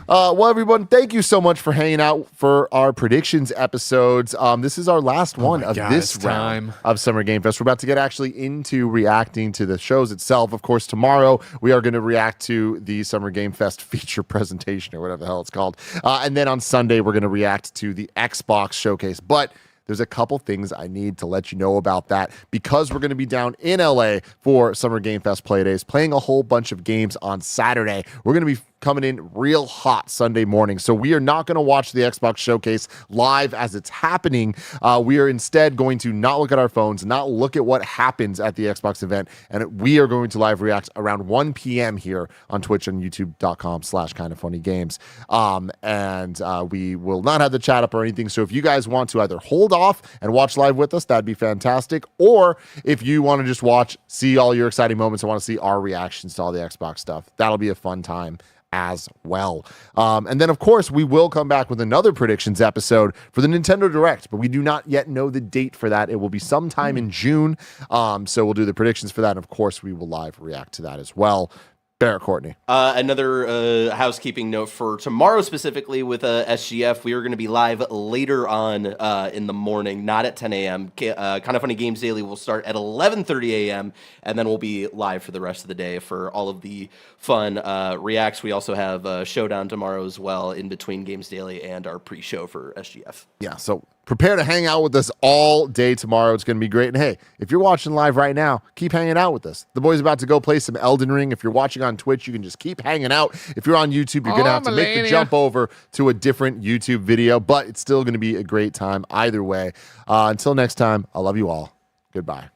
Well, everyone, thank you so much for hanging out for our predictions episodes. This is our last one my of God, this it's round time. of Summer Game Fest. We're about to get actually into reacting to the shows itself. Of course, tomorrow we are going to react to the Summer Game Fest feature presentation or whatever the hell it's called. And then on Sunday, we're going to react to the Xbox showcase. But there's a couple things I need to let you know about that because we're going to be down in LA for Summer Game Fest Playdays, playing a whole bunch of games on Saturday. We're going to be coming in real hot Sunday morning. So we are not going to watch the Xbox showcase live as it's happening. We are instead going to not look at our phones, not look at what happens at the Xbox event. And we are going to live react around 1 p.m. here on Twitch and youtube.com/kindoffunnygames. And we will not have the chat up or anything. So if you guys want to either hold off and watch live with us, that'd be fantastic. Or if you want to just watch, see all your exciting moments and want to see our reactions to all the Xbox stuff, that'll be a fun time as well. And then, of course, we will come back with another predictions episode for the Nintendo Direct, but we do not yet know the date for that. It will be sometime in June. So we'll do the predictions for that. And, of course, we will live react to that as well. Barrett Courtney. Another housekeeping note for tomorrow specifically with SGF. We are going to be live later on in the morning, not at 10 a.m. Kind of Funny Games Daily will start at 11:30 a.m. and then we'll be live for the rest of the day for all of the fun reacts. We also have Showdown tomorrow as well in between Games Daily and our pre-show for SGF. Yeah, so prepare to hang out with us all day tomorrow. It's going to be great. And hey, if you're watching live right now, keep hanging out with us. The boy's about to go play some Elden Ring. If you're watching on Twitch, you can just keep hanging out. If you're on YouTube, you're going to have to make the jump over to a different YouTube video, but it's still going to be a great time either way. Until next time, I love you all. Goodbye.